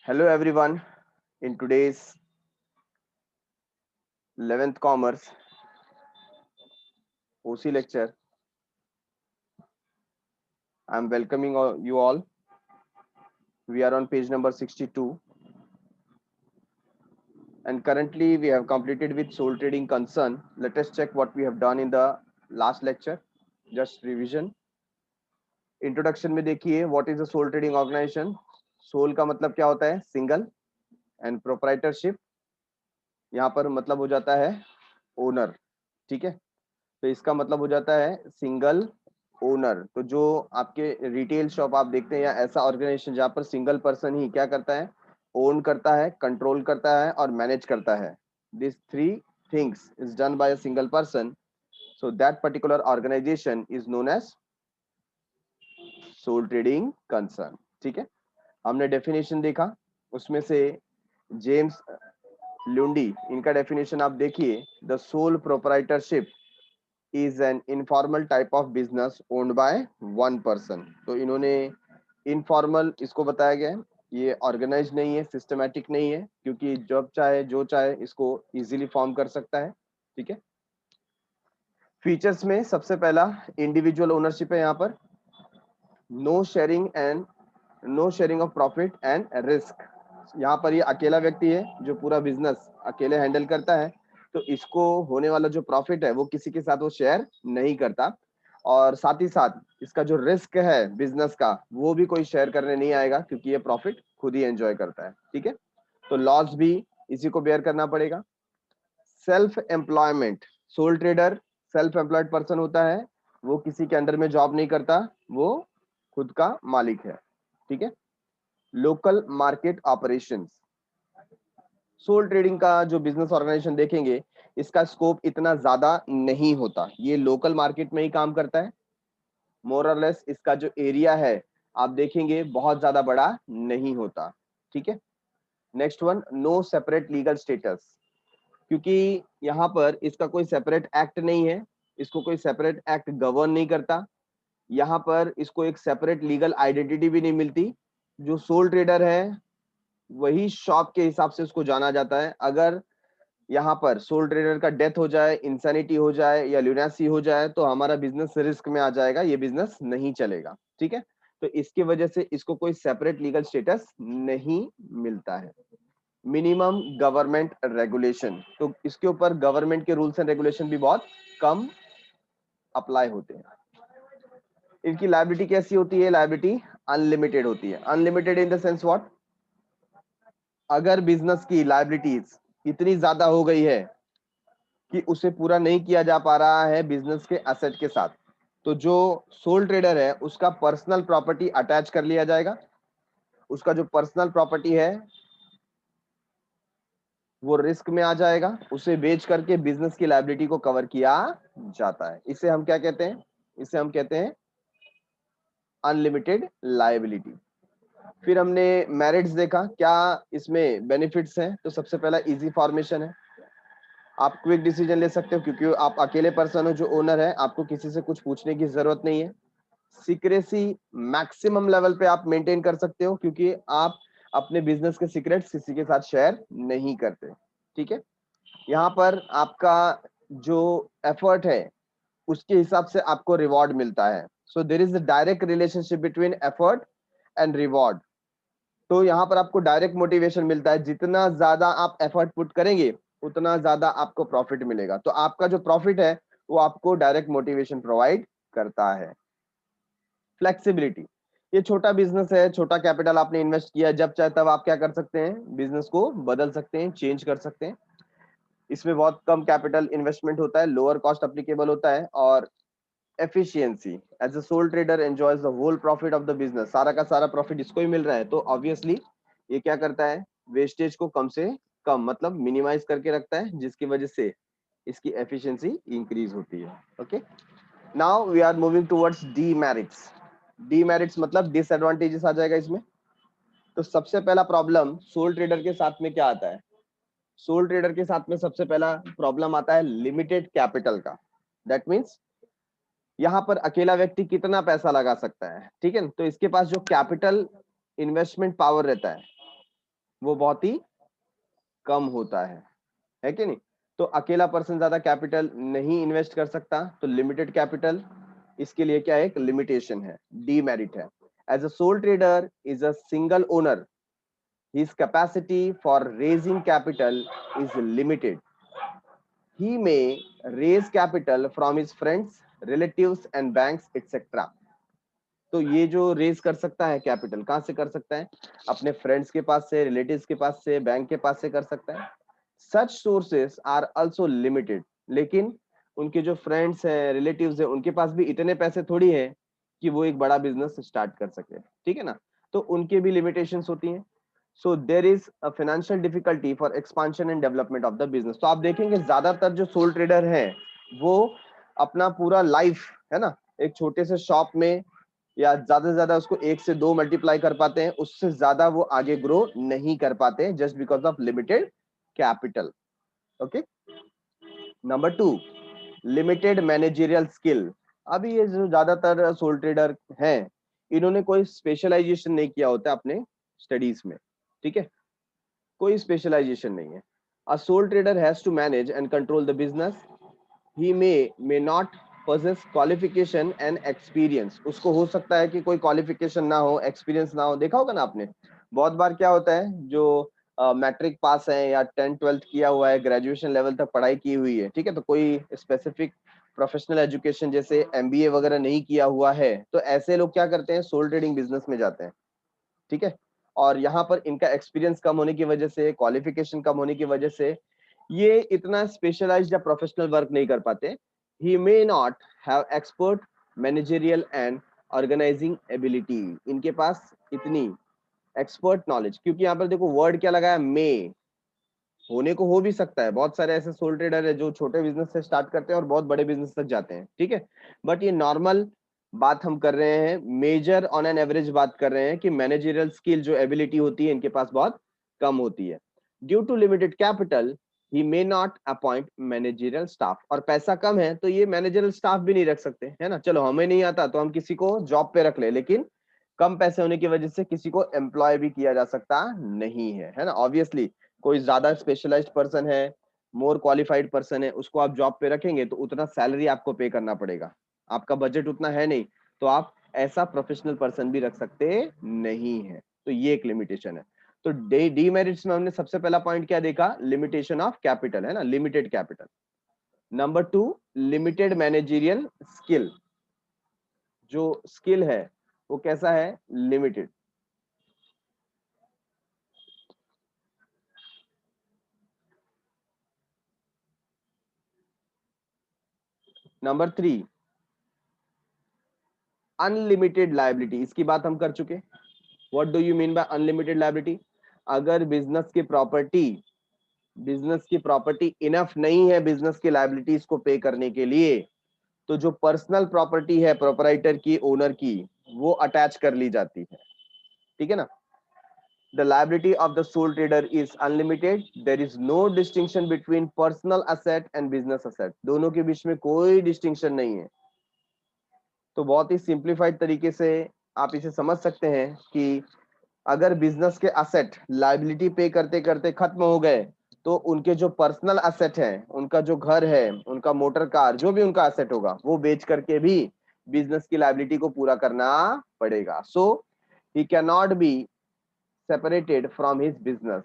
Hello everyone. In today's 11th Commerce OC lecture, I am welcoming you all. We are on page number 62 and currently we have completed with sole trading concern. Let us check what we have done in the last lecture. Just revision. Introduction में देखिए what is a sole trading organization. Sole का मतलब क्या होता है? Single and proprietorship. यहाँ पर मतलब हो जाता है ओनर. ठीक है, तो इसका मतलब हो जाता है सिंगल ओनर. तो जो आपके रिटेल शॉप आप देखते हैं या ऐसा ऑर्गेनाइजेशन जहां पर सिंगल पर्सन ही क्या करता है, ओन करता है, कंट्रोल करता है और मैनेज करता है. This three things is done by a single person. So that particular organisation is known as sole trading concern. ठीक है, हमने डेफिनेशन देखा, उसमें से जेम्स लुंडी इनका डेफिनेशन आप देखिए. The sole proprietorship is an informal type of business owned by one person. तो इन्होंने informal इसको बताया गया है. ये organized नहीं है, systematic नहीं है, क्योंकि जब चाहे जो चाहे इसको easily form कर सकता है. ठीक है, फीचर्स में सबसे पहला इंडिविजुअल ओनरशिप है. यहाँ पर no sharing of profit and risk. यहाँ पर ये अकेला व्यक्ति है जो पूरा बिजनेस अकेले हैंडल करता है, तो इसको होने वाला जो प्रॉफिट है वो किसी के साथ वो शेयर नहीं करता. और साथ ही साथ इसका जो रिस्क है बिजनेस का वो भी कोई शेयर करने नहीं आएगा, क्योंकि ये प्रॉफिट खुद ही एंजॉय करता है. ठीक है, तो लॉस भी इसी को बेयर करना पड़ेगा. Self employment. Soul trader self employed person होता है, वो किसी के अंडर में जॉब नहीं करता, वो खुद का मालिक है. ठीक है, local market operations. Sole trading का जो बिजनेस ऑर्गेनाइजेशन देखेंगे, इसका स्कोप इतना ज्यादा नहीं होता, ये लोकल मार्केट में ही काम करता है. मोर और लेस इसका जो एरिया है आप देखेंगे बहुत ज्यादा बड़ा नहीं होता. ठीक है, next one, no separate legal status. क्योंकि यहाँ पर इसका कोई सेपरेट एक्ट नहीं है, इसको कोई सेपरेट एक्ट गवर्न नहीं करता, यहाँ पर इसको एक सेपरेट लीगल आइडेंटिटी भी नहीं मिलती. जो सोल ट्रेडर है वही शॉप के हिसाब से उसको जाना जाता है. अगर यहाँ पर सोल ट्रेडर का डेथ हो जाए, इंसैनिटी हो जाए या ल्यूनेसी हो जाए तो हमारा बिजनेस रिस्क में आ जाएगा, ये बिजनेस नहीं चलेगा. ठीक है, तो इसकी वजह से इसको कोई सेपरेट लीगल स्टेटस नहीं मिलता है. Minimum government regulation. तो इसके ऊपर गवर्नमेंट के रूल्स एंड रेगुलेशन भी बहुत कम अप्लाई होते हैं. इनकी लायबिलिटी कैसी होती है? लायबिलिटी अनलिमिटेड होती है. Unlimited in the sense what? अगर बिजनेस की लायबिलिटीज इतनी ज्यादा हो गई है कि उसे पूरा नहीं किया जा पा रहा है बिजनेस के एसेट के साथ, तो जो सोल ट्रेडर है उसका पर्सनल प्रॉपर्टी अटैच कर लिया जाएगा. उसका जो पर्सनल प्रॉपर्टी है वो रिस्क में आ जाएगा, उसे बेच करके बिजनेस की लायबिलिटी को कवर किया जाता है. इसे हम क्या कहते हैं? इसे हम कहते हैं अनलिमिटेड लायबिलिटी. फिर हमने मेरिट्स देखा, क्या इसमें बेनिफिट्स हैं. तो सबसे पहला इजी फॉर्मेशन है, आप क्विक डिसीजन ले सकते हो, क्योंकि आप अकेले पर्सन हो जो ओनर है, आपको किसी से कुछ पूछने की जरूरत नहीं है. सीक्रेसी मैक्सिमम लेवल पे आप मेंटेन कर सकते हो, क्योंकि आप अपने बिजनेस के सीक्रेट्स किसी के साथ शेयर नहीं करते. ठीक है, यहाँ पर आपका जो एफर्ट है उसके हिसाब से आपको रिवॉर्ड मिलता है. So there is a direct relationship between effort and reward. तो यहाँ पर आपको डायरेक्ट मोटिवेशन मिलता है, जितना ज्यादा आप एफर्ट पुट करेंगे उतना ज्यादा आपको प्रॉफिट मिलेगा. तो आपका जो प्रॉफिट है वो आपको डायरेक्ट मोटिवेशन प्रोवाइड करता है. फ्लेक्सिबिलिटी. ये छोटा बिजनेस है, छोटा कैपिटल आपने इन्वेस्ट किया, जब चाहे तब आप क्या कर सकते हैं, बिजनेस को बदल सकते हैं, चेंज कर सकते हैं. इसमें बहुत कम कैपिटल इन्वेस्टमेंट होता है, लोअर कॉस्ट अप्लीकेबल होता है. और efficiency. As a sole trader enjoys the whole profit of the business. सारा का सारा प्रॉफिट इसको ही मिल रहा है, तो ऑब्वियसली ये क्या करता है, वेस्टेज को कम से कम मतलब मिनिमाइज करके रखता है, जिसकी वजह से इसकी एफिशिएंसी इंक्रीज होती है. Okay, now we are moving towards demerits. Demerits मतलब डिसएडवांटेजेस आ जाएगा इसमें. तो सबसे पहला प्रॉब्लम सोल ट्रेडर के साथ में क्या आता है? सोल ट्रेडर के साथ में सबसे पहला प्रॉब्लम आता है लिमिटेड कैपिटल का. दैट मीन्स यहाँ पर अकेला व्यक्ति कितना पैसा लगा सकता है. ठीक है, तो इसके पास जो कैपिटल इन्वेस्टमेंट पावर रहता है वो बहुत ही कम होता है कि नहीं? तो अकेला पर्सन ज्यादा कैपिटल नहीं इन्वेस्ट कर सकता, तो लिमिटेड कैपिटल इसके लिए क्या है, एक लिमिटेशन है, डीमेरिट है। As a sole trader is a single owner, his capacity for raising capital is limited. He may raise capital from his friends, relatives and banks etc. तो ये जो रेज कर सकता है कैपिटल, कहाँ से कर सकता है? अपने फ्रेंड्स के पास से, रिलेटिव्स के पास से, बैंक के पास से कर सकता है। सच सोर्सेस आर आल्सो लिमिटेड, लेकिन उनके जो फ्रेंड्स हैं, रिलेटिव्स हैं, उनके पास भी इतने पैसे थोड़ी है कि वो एक बड़ा बिजनेस स्टार्ट कर सके, ठीक है ना? तो उनके भी लिमिटेशंस होती हैं। So there is a financial difficulty for expansion and development of the business. तो आप देखेंगे ज्यादातर जो सोल ट्रेडर हैं वो अपना पूरा लाइफ, है ना, एक छोटे से शॉप में या ज्यादा से ज्यादा उसको 1 से 2 मल्टीप्लाई कर पाते हैं, उससे ज्यादा वो आगे ग्रो नहीं कर पाते, just because of limited capital. Okay, number 2, limited managerial skill. अभी ये जो ज्यादातर सोल ट्रेडर हैं, इन्होंने कोई स्पेशलाइजेशन नहीं किया होता अपने स्टडीज में, ठीक है, कोई स्पेशलाइजेशन नहीं है। A sole trader has to manage and control the business, he may not possess qualification and experience। उसको हो सकता है कि कोई क्वालिफिकेशन ना हो, एक्सपीरियंस ना हो। देखा होगा ना आपने, बहुत बार क्या होता है, जो मैट्रिक पास है या 10th-12th किया हुआ है, ग्रेजुएशन लेवल तक पढ़ाई की हुई है, ठीक है, तो कोई स्पेसिफिक प्रोफेशनल एजुकेशन जैसे एमबीए वगैरह नहीं किया हुआ है, तो ऐसे लोग क्या करते हैं, सोल ट्रेडिंग बिजनेस में जाते हैं, ठीक है। और यहाँ पर इनका एक्सपीरियंस कम होने की वजह से, क्वालिफिकेशन कम होने की वजह से ये इतना स्पेशलाइज्ड या प्रोफेशनल वर्क नहीं कर पाते। He may not have expert managerial and organising ability. इनके पास इतनी एक्सपर्ट नॉलेज, क्योंकि यहाँ पर देखो वर्ड क्या लगा है, मे, होने को हो भी सकता है। बहुत सारे ऐसे सोल ट्रेडर है जो छोटे बिजनेस से स्टार्ट करते हैं और बहुत बड़े बिजनेस तक जाते हैं, ठीक है, बट ये नॉर्मल बात हम कर रहे हैं, मेजर ऑन एन एवरेज बात कर रहे हैं कि मैनेजरियल स्किल जो एबिलिटी होती है इनके पास बहुत कम होती है। Due to limited capital he may not appoint managerial staff. और पैसा कम है तो ये मैनेजरियल स्टाफ भी नहीं रख सकते, है ना। चलो हमें नहीं आता तो हम किसी को जॉब पे रख ले, लेकिन कम पैसे होने की वजह से किसी को एम्प्लॉय भी किया जा सकता नहीं है ना। ऑब्वियसली कोई ज्यादा स्पेशलाइज्ड पर्सन है, मोर क्वालिफाइड पर्सन है, उसको आप जॉब पे रखेंगे तो उतना सैलरी आपको पे करना पड़ेगा, आपका बजट उतना है नहीं, तो आप ऐसा प्रोफेशनल पर्सन भी रख सकते नहीं है। तो ये एक लिमिटेशन है। तो डीमेरिट्स में हमने सबसे पहला पॉइंट क्या देखा, लिमिटेशन ऑफ कैपिटल, है ना, limited capital. Number 2, limited managerial skill. जो स्किल है वो कैसा है, लिमिटेड। Number 3, unlimited liability. इसकी बात हम कर चुके। What do you mean by unlimited liability? अगर बिजनेस की प्रॉपर्टी इनफ नहीं है बिजनेस की लायबिलिटीज को पे करने के लिए, तो जो पर्सनल प्रॉपर्टी है प्रोपराइटर की, ओनर की, वो अटैच कर ली जाती है, ठीक है ना। The liability of the sole trader is unlimited. There is no distinction between personal asset and business asset. दोनों के बीच में कोई डिस्टिंक्शन नहीं है। तो बहुत ही सिंप्लीफाइड तरीके से आप इसे समझ सकते हैं कि अगर बिजनेस के असेट लायबिलिटी पे करते करते खत्म हो गए, तो उनके जो पर्सनल असेट है, उनका जो घर है, उनका मोटर कार, जो भी उनका असेट होगा, वो बेच करके भी बिजनेस की लायबिलिटी को पूरा करना पड़ेगा। So he can not be separated from his business.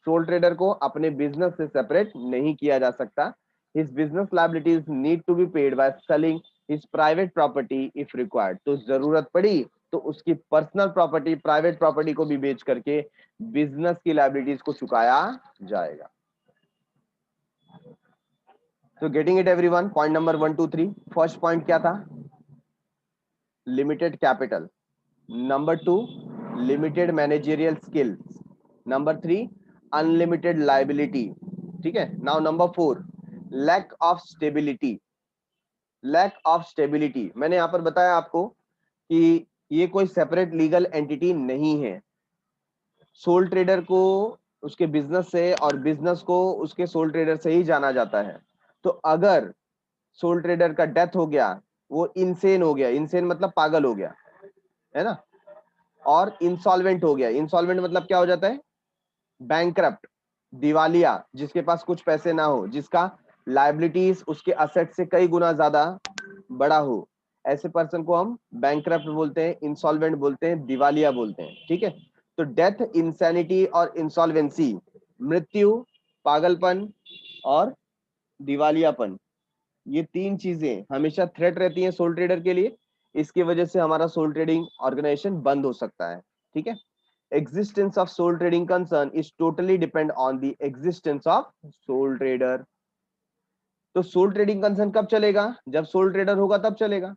Sole trader को अपने बिजनेस से सेपरेट नहीं किया जा सकता। His business liabilities need to be paid by selling his private property if required. तो जरूरत पड़ी तो उसकी पर्सनल प्रॉपर्टी, प्राइवेट प्रॉपर्टी को भी बेच करके बिजनेस की लायबिलिटीज को चुकाया जाएगा। तो getting it everyone, point number 1 2 3। First point क्या था, limited capital. Number 2, limited managerial skills. Number 3, unlimited liability, ठीक है। Now number 4, lack of stability. Lack of stability, मैंने यहां पर बताया आपको कि ये कोई सेपरेट लीगल एंटिटी नहीं है। सोल ट्रेडर को उसके बिजनेस से और बिजनेस को उसके सोल ट्रेडर से ही जाना जाता है। तो अगर सोल ट्रेडर का डेथ हो गया, वो इनसेन हो गया, इनसेन मतलब पागल हो गया, है ना, और इंसॉल्वेंट हो गया। इंसॉल्वेंट मतलब क्या हो जाता है, बैंकरप्ट, दिवालिया, जिसके पास कुछ पैसे ना हो, जिसका लायबिलिटीज उसके असेट से कई गुना ज्यादा बड़ा हो, ऐसे पर्सन को हम बैंकरप्ट बोलते हैं, इंसॉल्वेंट बोलते हैं, दिवालिया बोलते हैं। ठीक है, तो डेथ, इंसैनिटी और इंसॉल्वेंसी, मृत्यु, पागलपन और दिवालियापन, ये तीन चीजें हमेशा थ्रेट रहती हैं सोल ट्रेडर के लिए। इसकी वजह से हमारा सोल ट्रेडिंग ऑर्गेनाइजेशन बंद हो सकता है। ठीक है, existence of soul trading concern is totally depend on the existence of soul trader। तो सोल ट्रेडिंग कंसर्न कब चलेगा? जब सोल ट्रेडर होगा तब चलेगा।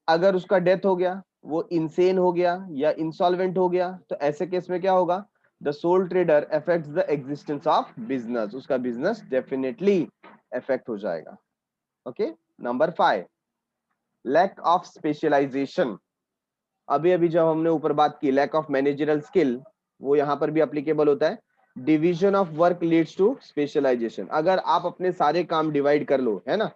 अगर उसका डेथ हो गया, वो इंसेन हो गया या इंसॉल्वेंट हो गया, तो ऐसे केस में क्या होगा? The sole trader affects the existence of business, उसका बिजनेस डेफिनेटली अफेक्ट हो जाएगा। Okay, number 5, lack of specialisation. अभी अभी जब हमने ऊपर बात की लैक ऑफ मैनेजरल स्किल, वो यहाँ पर भी एप्लीकेबल होता है। Division of work leads to specialisation. अगर आप अपने सारे काम डिवाइड कर लो, है ना,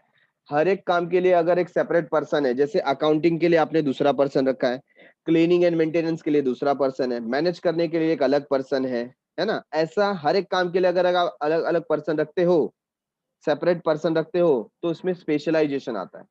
हर एक काम के लिए अगर एक सेपरेट पर्सन है, जैसे अकाउंटिंग के लिए आपने दूसरा पर्सन रखा है, क्लीनिंग एंड मेंटेनेंस के लिए दूसरा पर्सन है, मैनेज करने के लिए एक अलग पर्सन है ना, ऐसा हर एक काम के लिए अगर आप अलग अलग पर्सन रखते हो, सेपरेट पर्सन रखते हो, तो उसमें स्पेशलाइजेशन आता है।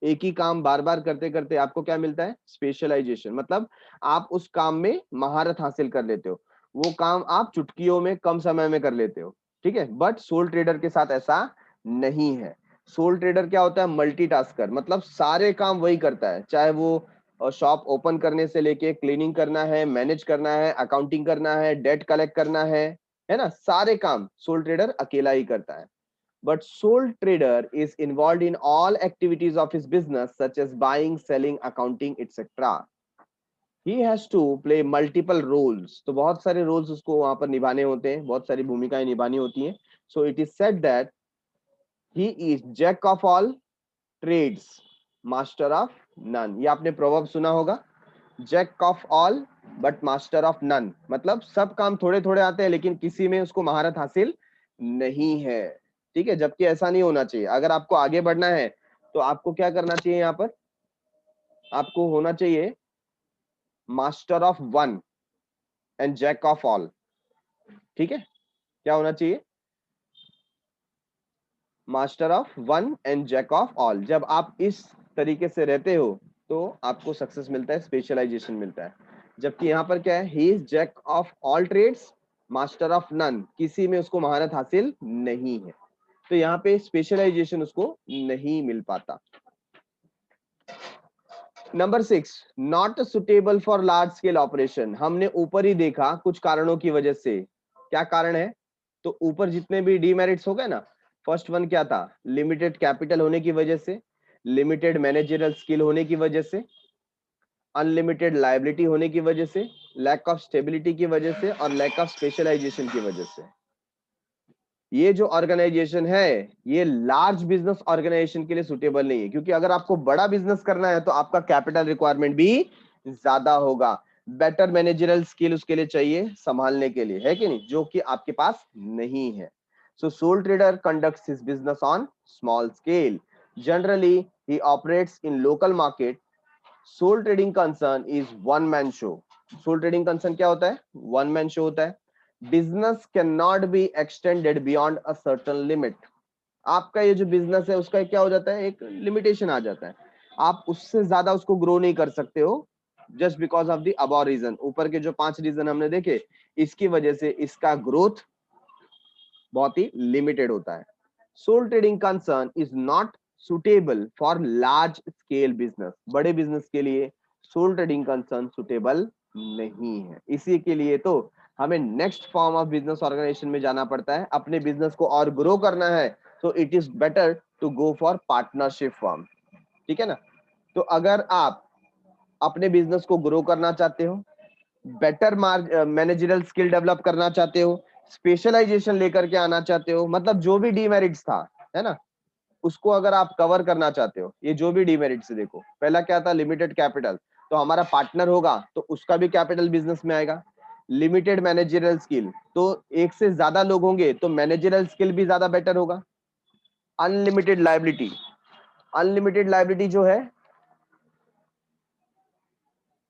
एक ही काम बार बार करते करते आपको क्या मिलता है? स्पेशलाइजेशन। मतलब आप उस काम में महारत हासिल कर लेते हो, वो काम आप चुटकियों में कम समय में कर लेते हो। ठीक है, बट सोल ट्रेडर के साथ ऐसा नहीं है। सोल ट्रेडर क्या होता है? मल्टीटास्कर, मतलब सारे काम वही करता है, चाहे वो शॉप ओपन करने से लेके क्लीनिंग करना है, मैनेज करना है, अकाउंटिंग करना है, डेट कलेक्ट करना है ना, सारे काम सोल ट्रेडर अकेला ही करता है। But sole trader is involved in all activities of his business, such as buying, selling, accounting, etc. He has to play multiple roles. तो बहुत सारे roles उसको वहां पर निभाने होते हैं, बहुत सारी भूमिकाएं निभानी होती हैं। So it is said that he is jack of all trades, master of none. ये आपने proverb सुना होगा, jack of all but master of none. मतलब सब काम थोड़े थोड़े आते हैं, लेकिन किसी में उसको महारत हासिल नहीं है। ठीक है, जबकि ऐसा नहीं होना चाहिए। अगर आपको आगे बढ़ना है तो आपको क्या करना चाहिए? यहाँ पर आपको होना चाहिए master of one and jack of all. ठीक है, क्या होना चाहिए? Master of one and jack of all. जब आप इस तरीके से रहते हो तो आपको सक्सेस मिलता है, स्पेशलाइजेशन मिलता है। जबकि यहाँ पर क्या है? He is jack of all trades, master of none, किसी में उसको महारत हासिल नहीं है, तो यहाँ पे स्पेशलाइजेशन उसको नहीं मिल पाता। Number 6, not suitable for large scale operation. हमने ऊपर ही देखा कुछ कारणों की वजह से। क्या कारण है? तो ऊपर जितने भी डीमेरिट्स हो गए ना, फर्स्ट वन क्या था? लिमिटेड कैपिटल होने की वजह से, लिमिटेड मैनेजरल स्किल होने की वजह से, अनलिमिटेड लायबिलिटी होने की वजह से, लैक ऑफ स्टेबिलिटी की वजह से और लैक ऑफ स्पेशलाइजेशन की वजह से। ये जो ऑर्गेनाइजेशन है ये लार्ज बिजनेस ऑर्गेनाइजेशन के लिए सुटेबल नहीं है, क्योंकि अगर आपको बड़ा बिजनेस करना है तो आपका कैपिटल रिक्वायरमेंट भी ज्यादा होगा, बेटर मैनेजरल स्किल उसके लिए चाहिए संभालने के लिए, है कि नहीं, जो कि आपके पास नहीं है। So sole trader conducts his business on small scale. Generally he operates in local market. Sole trading concern is one man show. Sole trading concern क्या होता है? वन मैन शो होता है। Business can not be extended beyond a certain limit. आपका ये जो business है उसका क्या हो जाता है? एक लिमिटेशन आ जाता है, आप उससे ज्यादा उसको ग्रो नहीं कर सकते हो, just because of the above reason. ऊपर के जो 5 रीजन हमने देखे, इसकी वजह से इसका ग्रोथ बहुत ही लिमिटेड होता है। Sole trading concern is not suitable for large scale business. बड़े बिजनेस के लिए सोल ट्रेडिंग कंसर्न सुटेबल नहीं है। इसी के लिए तो हमें next form of business organisation में जाना पड़ता है। अपने बिजनेस को और ग्रो करना है तो it is better to go for partnership form. ठीक है ना, तो अगर आप अपने बिजनेस को ग्रो करना चाहते हो, बेटर मैनेजरल स्किल डेवलप करना चाहते हो, स्पेशलाइजेशन लेकर के आना चाहते हो, मतलब जो भी डीमेरिट्स था, है ना, उसको अगर आप कवर करना चाहते हो, ये जो भी डीमेरिट्स देखो, पहला क्या था? लिमिटेड कैपिटल, तो हमारा पार्टनर होगा तो उसका भी कैपिटल बिजनेस में आएगा। लिमिटेड मैनेजरल स्किल, तो एक से ज्यादा लोग होंगे तो मैनेजरल स्किल भी ज्यादा बेटर होगा। अनलिमिटेड लायबिलिटी, अनलिमिटेड लायबिलिटी जो है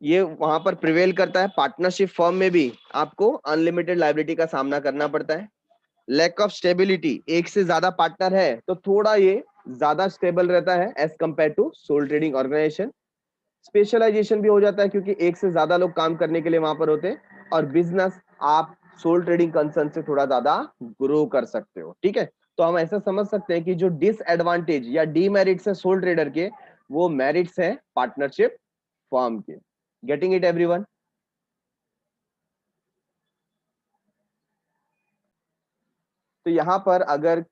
ये वहां पर प्रिवेल करता है। पार्टनरशिप फर्म में भी आपको अनलिमिटेड लायबिलिटी का सामना करना पड़ता है। लैक ऑफ स्टेबिलिटी, एक से ज्यादा पार्टनर है तो थोड़ा ये ज्यादा स्टेबल रहता है as compare to sole trading organisation. Specialisation भी हो जाता है क्योंकि एक से ज्यादा लोग काम करने के लिए वहां पर होते हैं। और बिजनेस आप सोल ट्रेडिंग कंसर्न से थोड़ा ज्यादा ग्रो कर सकते हो। ठीक है, तो हम ऐसा समझ सकते हैं कि जो डिसएडवांटेज या डीमेरिट्स है सोल ट्रेडर के, वो मेरिट्स है पार्टनरशिप फर्म के। Getting it everyone? तो यहां पर अगर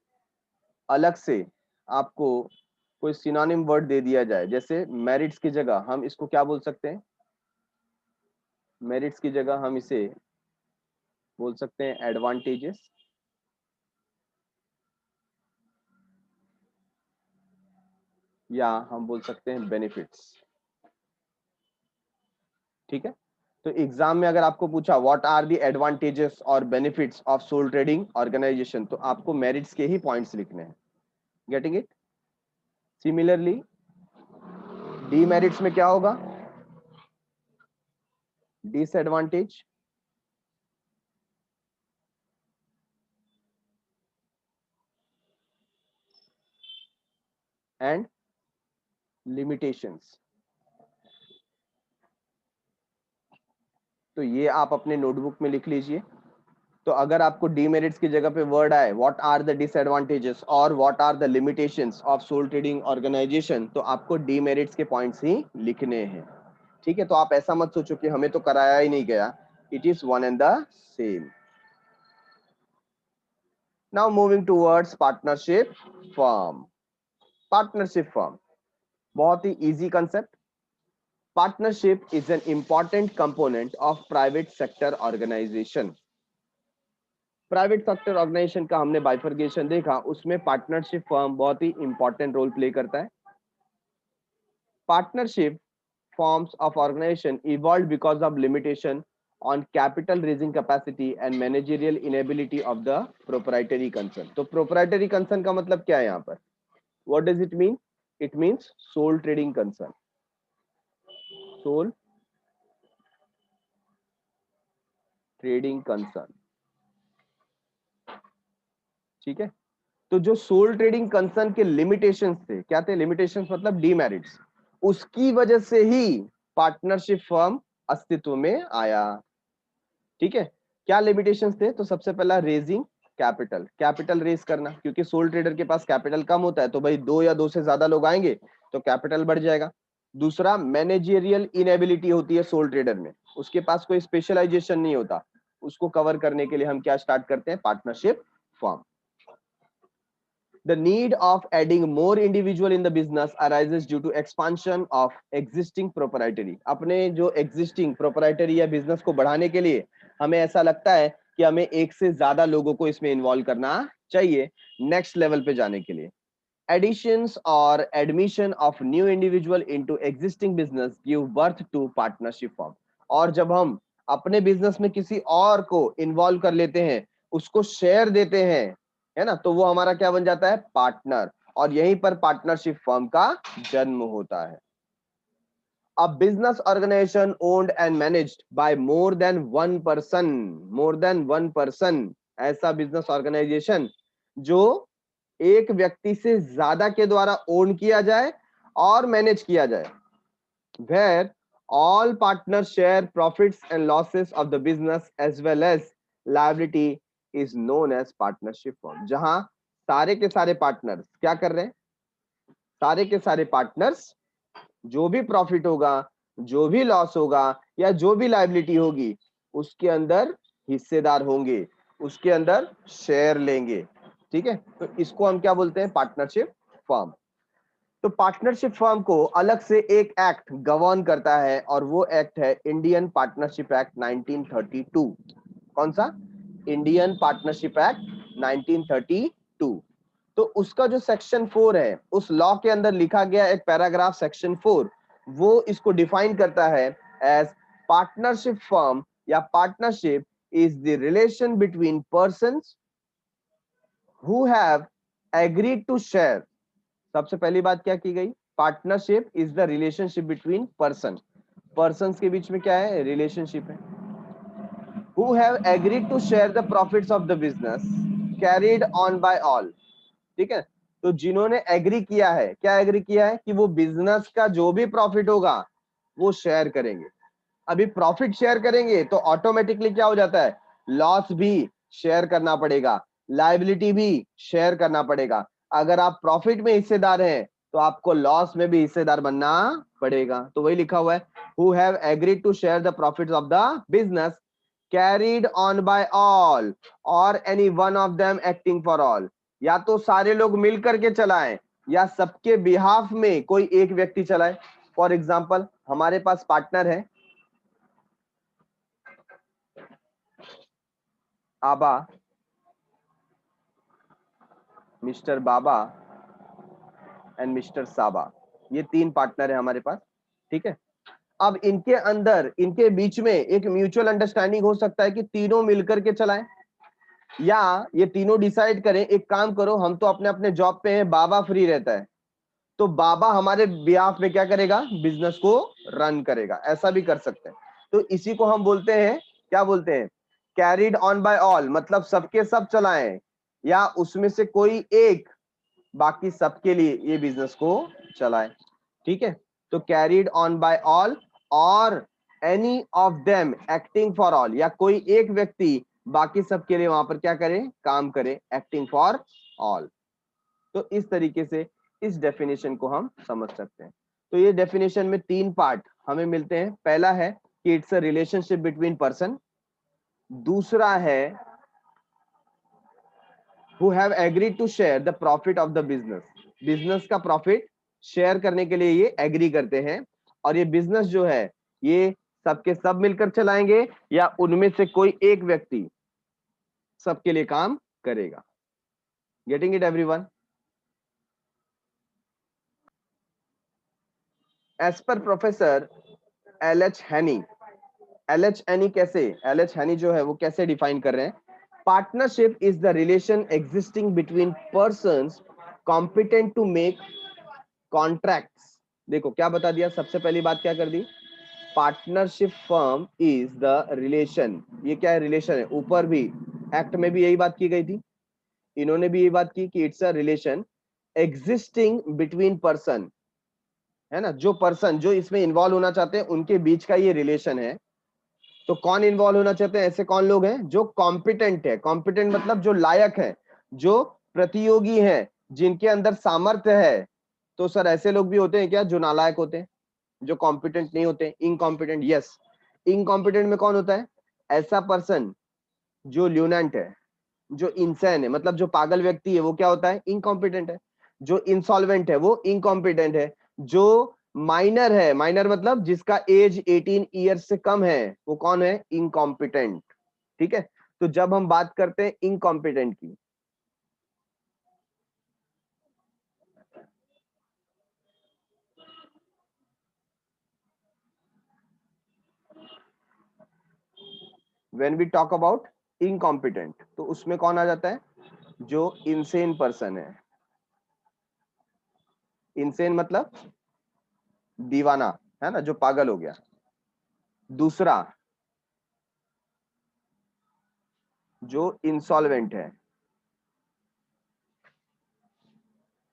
अलग से आपको कोई सिनोनिम वर्ड दे दिया जाए, जैसे मेरिट्स की जगह हम इसको क्या बोल सकते हैं? मेरिट्स की जगह हम इसे बोल सकते हैं एडवांटेजेस, या हम बोल सकते हैं बेनिफिट्स। ठीक है, तो एग्जाम में अगर आपको पूछा व्हाट आर द एडवांटेजेस और benefits of sole trading organisation, तो आपको मेरिट्स के ही पॉइंट्स लिखने हैं। Getting it? सिमिलरली डीमेरिट्स में क्या होगा? Disadvantage and limitations. तो ये आप अपने नोटबुक में लिख लीजिए। तो अगर आपको डीमेरिट्स की जगह पे वर्ड आए व्हाट आर द डिसएडवांटेजेस और what are the limitations of sole trading organisation, तो आपको डीमेरिट्स के पॉइंट्स ही लिखने हैं। ठीक है, तो आप ऐसा मत सोचो कि हमें तो कराया ही नहीं गया, it is one and the same. Now moving towards partnership firm. Partnership firm बहुत ही easy concept. Partnership is an important component of private sector organisation. Private sector organisation का हमने बाइफर्गेशन देखा, उसमें पार्टनरशिप फर्म बहुत ही इंपॉर्टेंट रोल प्ले करता है। Partnership forms of organization evolved because of limitation on capital raising capacity and managerial inability of the proprietary concern। तो proprietary concern का मतलब क्या है यहाँ पर? What does it mean? It means sole trading concern। sole trading concern। ठीक है, तो जो सोल ट्रेडिंग कंसर्न के लिमिटेशंस थे, क्या थे लिमिटेशंस? मतलब डीमेरिट्स। उसकी वजह से ही पार्टनरशिप फर्म अस्तित्व में आया। ठीक है, क्या लिमिटेशंस थे? तो सबसे पहला रेजिंग कैपिटल, कैपिटल रेज करना, क्योंकि सोल ट्रेडर के पास कैपिटल कम होता है तो भाई दो या दो से ज्यादा लोग आएंगे तो कैपिटल बढ़ जाएगा। दूसरा मैनेजरियल इनएबिलिटी होती है सोल ट्रेडर में, उसके पास कोई स्पेशलाइजेशन नहीं होता, उसको कवर करने के लिए हम क्या स्टार्ट करते हैं? Partnership firm. The need of adding more individual in the business arises due to expansion of existing proprietary। अपने जो existing proprietary या business को बढ़ाने के लिए हमें ऐसा लगता है कि हमें एक से ज्यादा लोगों को इसमें इन्वॉल्व करना चाहिए नेक्स्ट लेवल पे जाने के लिए। Additions or admission of new individual into existing business give birth to partnership firm। और जब हम अपने बिजनेस में किसी और को इन्वॉल्व कर लेते हैं, उसको शेयर देते हैं, है ना, तो वो हमारा क्या बन जाता है? पार्टनर। और यहीं पर पार्टनरशिप फर्म का जन्म होता है। A business organization owned and managed by more than one person, more than one person, ऐसा बिजनेस ऑर्गेनाइजेशन जो एक व्यक्ति से ज्यादा के द्वारा ओन किया जाए और मैनेज किया जाए, where all partners share profits and losses of the business as well as liability is known as partnership firm। जहां सारे के सारे पार्टनर्स क्या कर रहे हैं? सारे के सारे पार्टनर्स जो भी प्रॉफिट होगा, जो भी लॉस होगा या जो भी लायबिलिटी होगी, उसके अंदर हिस्सेदार होंगे, उसके अंदर शेयर लेंगे। ठीक है, तो इसको हम क्या बोलते हैं? Partnership firm. तो पार्टनरशिप फर्म को अलग से एक एक्ट गवर्न करता है और वो एक्ट है इंडियन पार्टनरशिप एक्ट 1932। कौन सा? Indian Partnership Act 1932। तो उसका जो सेक्शन 4 है, उस लॉ के अंदर लिखा गया एक पैराग्राफ सेक्शन 4, वो इसको डिफाइन करता है एज पार्टनरशिप फर्म या partnership is the relation between persons who have agreed to share. सबसे पहली बात क्या की गई? Partnership is the relationship between person persons के बीच में क्या है, रिलेशनशिप है। Who have agreed to share the profits of the business carried on by all, ठीक है। तो जिन्होंने एग्री किया है, क्या एग्री किया है कि वो बिजनेस का जो भी प्रॉफिट होगा वो शेयर करेंगे। अभी प्रॉफिट शेयर करेंगे तो ऑटोमेटिकली क्या हो जाता है, लॉस भी शेयर करना पड़ेगा, लायबिलिटी भी शेयर करना पड़ेगा। अगर आप प्रॉफिट में हिस्सेदार हैं तो आपको लॉस में भी हिस्सेदार बनना पड़ेगा। तो वही लिखा हुआ है, who have agreed to share the profits of the business carried on by all or any one of them acting for all. या तो सारे लोग मिलकर के चलाएं या सबके बिहाफ में कोई एक व्यक्ति चलाए। फॉर एग्जाम्पल हमारे पास पार्टनर है आबा, मिस्टर बाबा एंड मिस्टर साबा, ये 3 पार्टनर है हमारे पास, ठीक है। अब इनके अंदर, इनके बीच में एक म्यूचुअल अंडरस्टैंडिंग हो सकता है कि तीनों मिलकर के चलाएं, या ये तीनों डिसाइड करें एक काम करो हम तो अपने अपने जॉब पे हैं, बाबा फ्री रहता है तो बाबा हमारे बिहाफ में क्या करेगा, बिजनेस को रन करेगा। ऐसा भी कर सकते हैं। तो इसी को हम बोलते हैं, क्या बोलते हैं, कैरिड ऑन बाय ऑल, मतलब सबके सब चलाएं या उसमें से कोई एक बाकी सबके लिए ये बिजनेस को चलाए, ठीक है। तो carried on by all or any of them acting for all, या कोई एक व्यक्ति बाकी सबके लिए वहां पर क्या करे, काम करे, एक्टिंग फॉर ऑल। तो इस तरीके से इस डेफिनेशन को हम समझ सकते हैं। तो ये डेफिनेशन में 3 पार्ट हमें मिलते हैं। पहला है कि it's a relationship between person, दूसरा है who have agreed to share the profit of the business, business का प्रॉफिट शेयर करने के लिए ये एग्री करते हैं, और ये बिजनेस जो है ये सबके सब मिलकर चलाएंगे या उनमें से कोई एक व्यक्ति सबके लिए काम करेगा। Getting it everyone? As per professor LH. Haney, LH. Haney कैसे, एल.एच. हैनी जो है वो कैसे डिफाइन कर रहे हैं, partnership is the relation existing between persons competent to make contracts. देखो क्या बता दिया, सबसे पहली बात क्या कर दी, partnership firm is the relation, ये क्या है, रिलेशन है। ऊपर भी एक्ट में भी यही बात की गई थी, इन्होंने भी यही बात की कि it's a relation existing between person, है ना, जो पर्सन जो इसमें इन्वॉल्व होना चाहते हैं उनके बीच का ये रिलेशन है। तो कौन इन्वॉल्व होना चाहते हैं, ऐसे कौन लोग हैं जो कॉम्पिटेंट है, कॉम्पिटेंट मतलब जो लायक है, जो प्रतियोगी है, जिनके अंदर सामर्थ्य है। तो सर ऐसे लोग भी होते हैं क्या जो नालायक होते हैं, जो कॉम्पिटेंट नहीं होते, इनकॉम्पिटेंट? यस, इनकॉम्पिटेंट में कौन होता है, ऐसा पर्सन जो ल्यूनेंट है, जो इंसान है, मतलब जो पागल व्यक्ति है वो क्या होता है, इनकॉम्पिटेंट है। जो इंसॉल्वेंट है वो इनकॉम्पिटेंट है। जो माइनर है, माइनर मतलब जिसका एज 18 ईयर्स से कम है, वो कौन है, इनकॉम्पिटेंट, ठीक है। तो जब हम बात करते हैं इनकॉम्पिटेंट की, when we talk about incompetent, तो उसमें कौन आ जाता है, जो इंसेन पर्सन है। इंसेन मतलब दीवाना, है ना, जो पागल हो गया। दूसरा जो इंसॉल्वेंट है,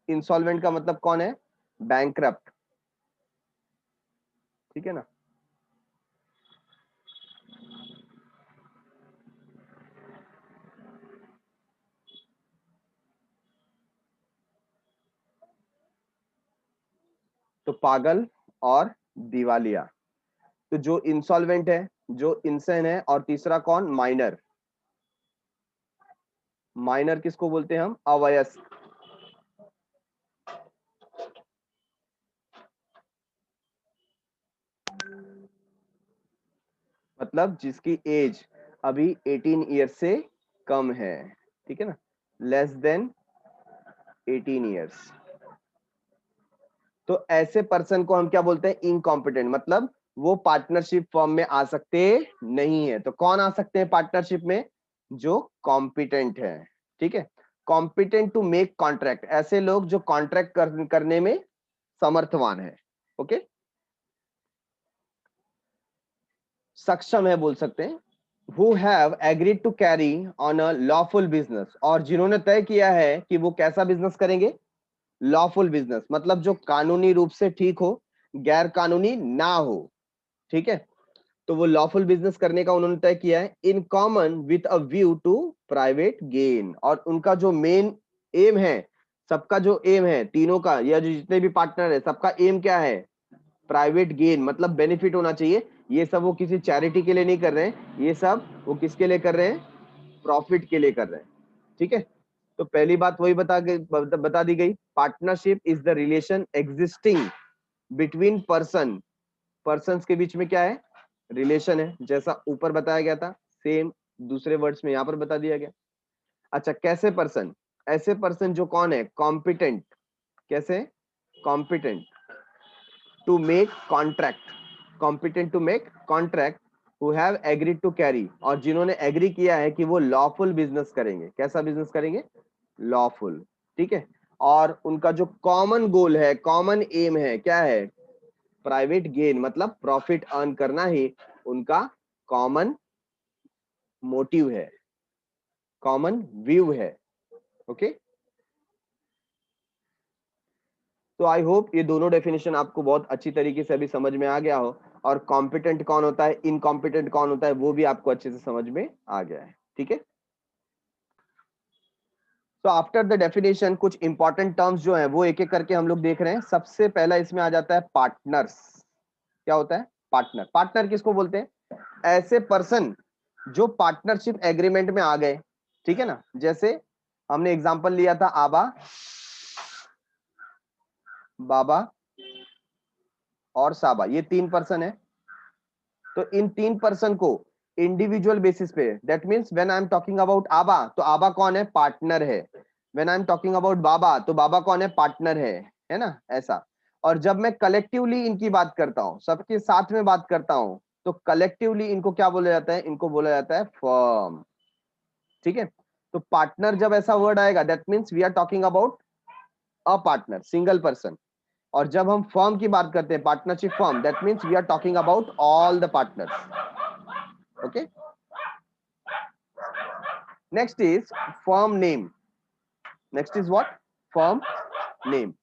इंसॉल्वेंट का मतलब कौन है, बैंकरप्ट, ठीक है ना। तो पागल और दिवालिया, तो जो इंसॉल्वेंट है, जो इंसेन है, और तीसरा कौन, माइनर। माइनर किसको बोलते हैं हम, अवयस्क, मतलब जिसकी एज अभी 18 ईयर से कम है, ठीक है ना, लेस देन 18 ईयर्स। तो ऐसे पर्सन को हम क्या बोलते हैं, इनकॉम्पिटेंट, मतलब वो पार्टनरशिप फॉर्म में आ सकते नहीं है। तो कौन आ सकते हैं पार्टनरशिप में, जो कॉम्पिटेंट है, ठीक है। कॉम्पिटेंट टू मेक कॉन्ट्रैक्ट, ऐसे लोग जो कॉन्ट्रैक्ट करने में समर्थवान है, ओके। सक्षम है बोल सकते हैं, who have agreed to carry on a lawful business, और जिन्होंने तय किया है कि वो कैसा बिजनेस करेंगे, लॉफुल बिजनेस, मतलब जो कानूनी रूप से ठीक हो, गैर कानूनी ना हो, ठीक है। तो वो लॉफुल बिजनेस करने का उन्होंने तय किया है, in common with a view to private gain, और उनका जो मेन एम है, सबका जो एम है तीनों का, या जो जितने भी पार्टनर है सबका एम क्या है, प्राइवेट गेन, मतलब बेनिफिट होना चाहिए। ये सब वो किसी चैरिटी के लिए नहीं कर रहे हैं, ये सब वो किसके लिए कर रहे हैं, प्रॉफिट के लिए कर रहे हैं, ठीक है। तो पहली बात वही बता दी गई, partnership is the relation existing between persons के बीच में क्या है, रिलेशन है, जैसा ऊपर बताया गया था, सेम दूसरे वर्ड्स में यहाँ पर बता दिया गया। अच्छा, कैसे पर्सन, ऐसे पर्सन जो कौन है, कॉम्पिटेंट, कैसे, competent to make contract, competent to make contract, who have agreed to carry, और जिन्होंने एग्री किया है कि वो लॉफुल बिजनेस करेंगे, कैसा बिजनेस करेंगे, लॉफुल, ठीक है। और उनका जो कॉमन गोल है, कॉमन एम है, क्या है, प्राइवेट गेन, मतलब प्रॉफिट अर्न करना ही उनका कॉमन मोटिव है, कॉमन व्यू है, ओके। तो आई होप ये दोनों डेफिनेशन आपको बहुत अच्छी तरीके से अभी समझ में आ गया हो, और कॉम्पिटेंट कौन होता है, इनकॉम्पिटेंट कौन होता है, वो भी आपको अच्छे से समझ में आ गया है, ठीक है। तो आफ्टर द डेफिनेशन कुछ इंपॉर्टेंट टर्म्स जो है वो एक एक करके हम लोग देख रहे हैं। सबसे पहला इसमें आ जाता है पार्टनर्स। क्या होता है पार्टनर, पार्टनर किसको बोलते हैं, ऐसे पर्सन जो पार्टनरशिप एग्रीमेंट में आ गए, ठीक है ना। जैसे हमने एग्जांपल लिया था आबा, बाबा और साबा, ये तीन पर्सन है। तो इन तीन पर्सन को इंडिविजुअल बेसिस पे, that means when I am talking about Aaba, तो आबा कौन है, पार्टनर है। When I am talking about Baba, तो बाबा कौन है, पार्टनर है ना, ऐसा। और जब मैं कलेक्टिवली इनकी बात करता हूं, सबके साथ में बात करता हूं, तो कलेक्टिवली इनको क्या बोला जाता है, इनको बोला जाता है फर्म, ठीक है। तो पार्टनर जब ऐसा वर्ड आएगा, that means we are talking about a partner, single person. और जब हम फर्म की बात करते हैं, partnership firm, that means we are talking about all the partners, okay. Next is firm name, next is what, firm name.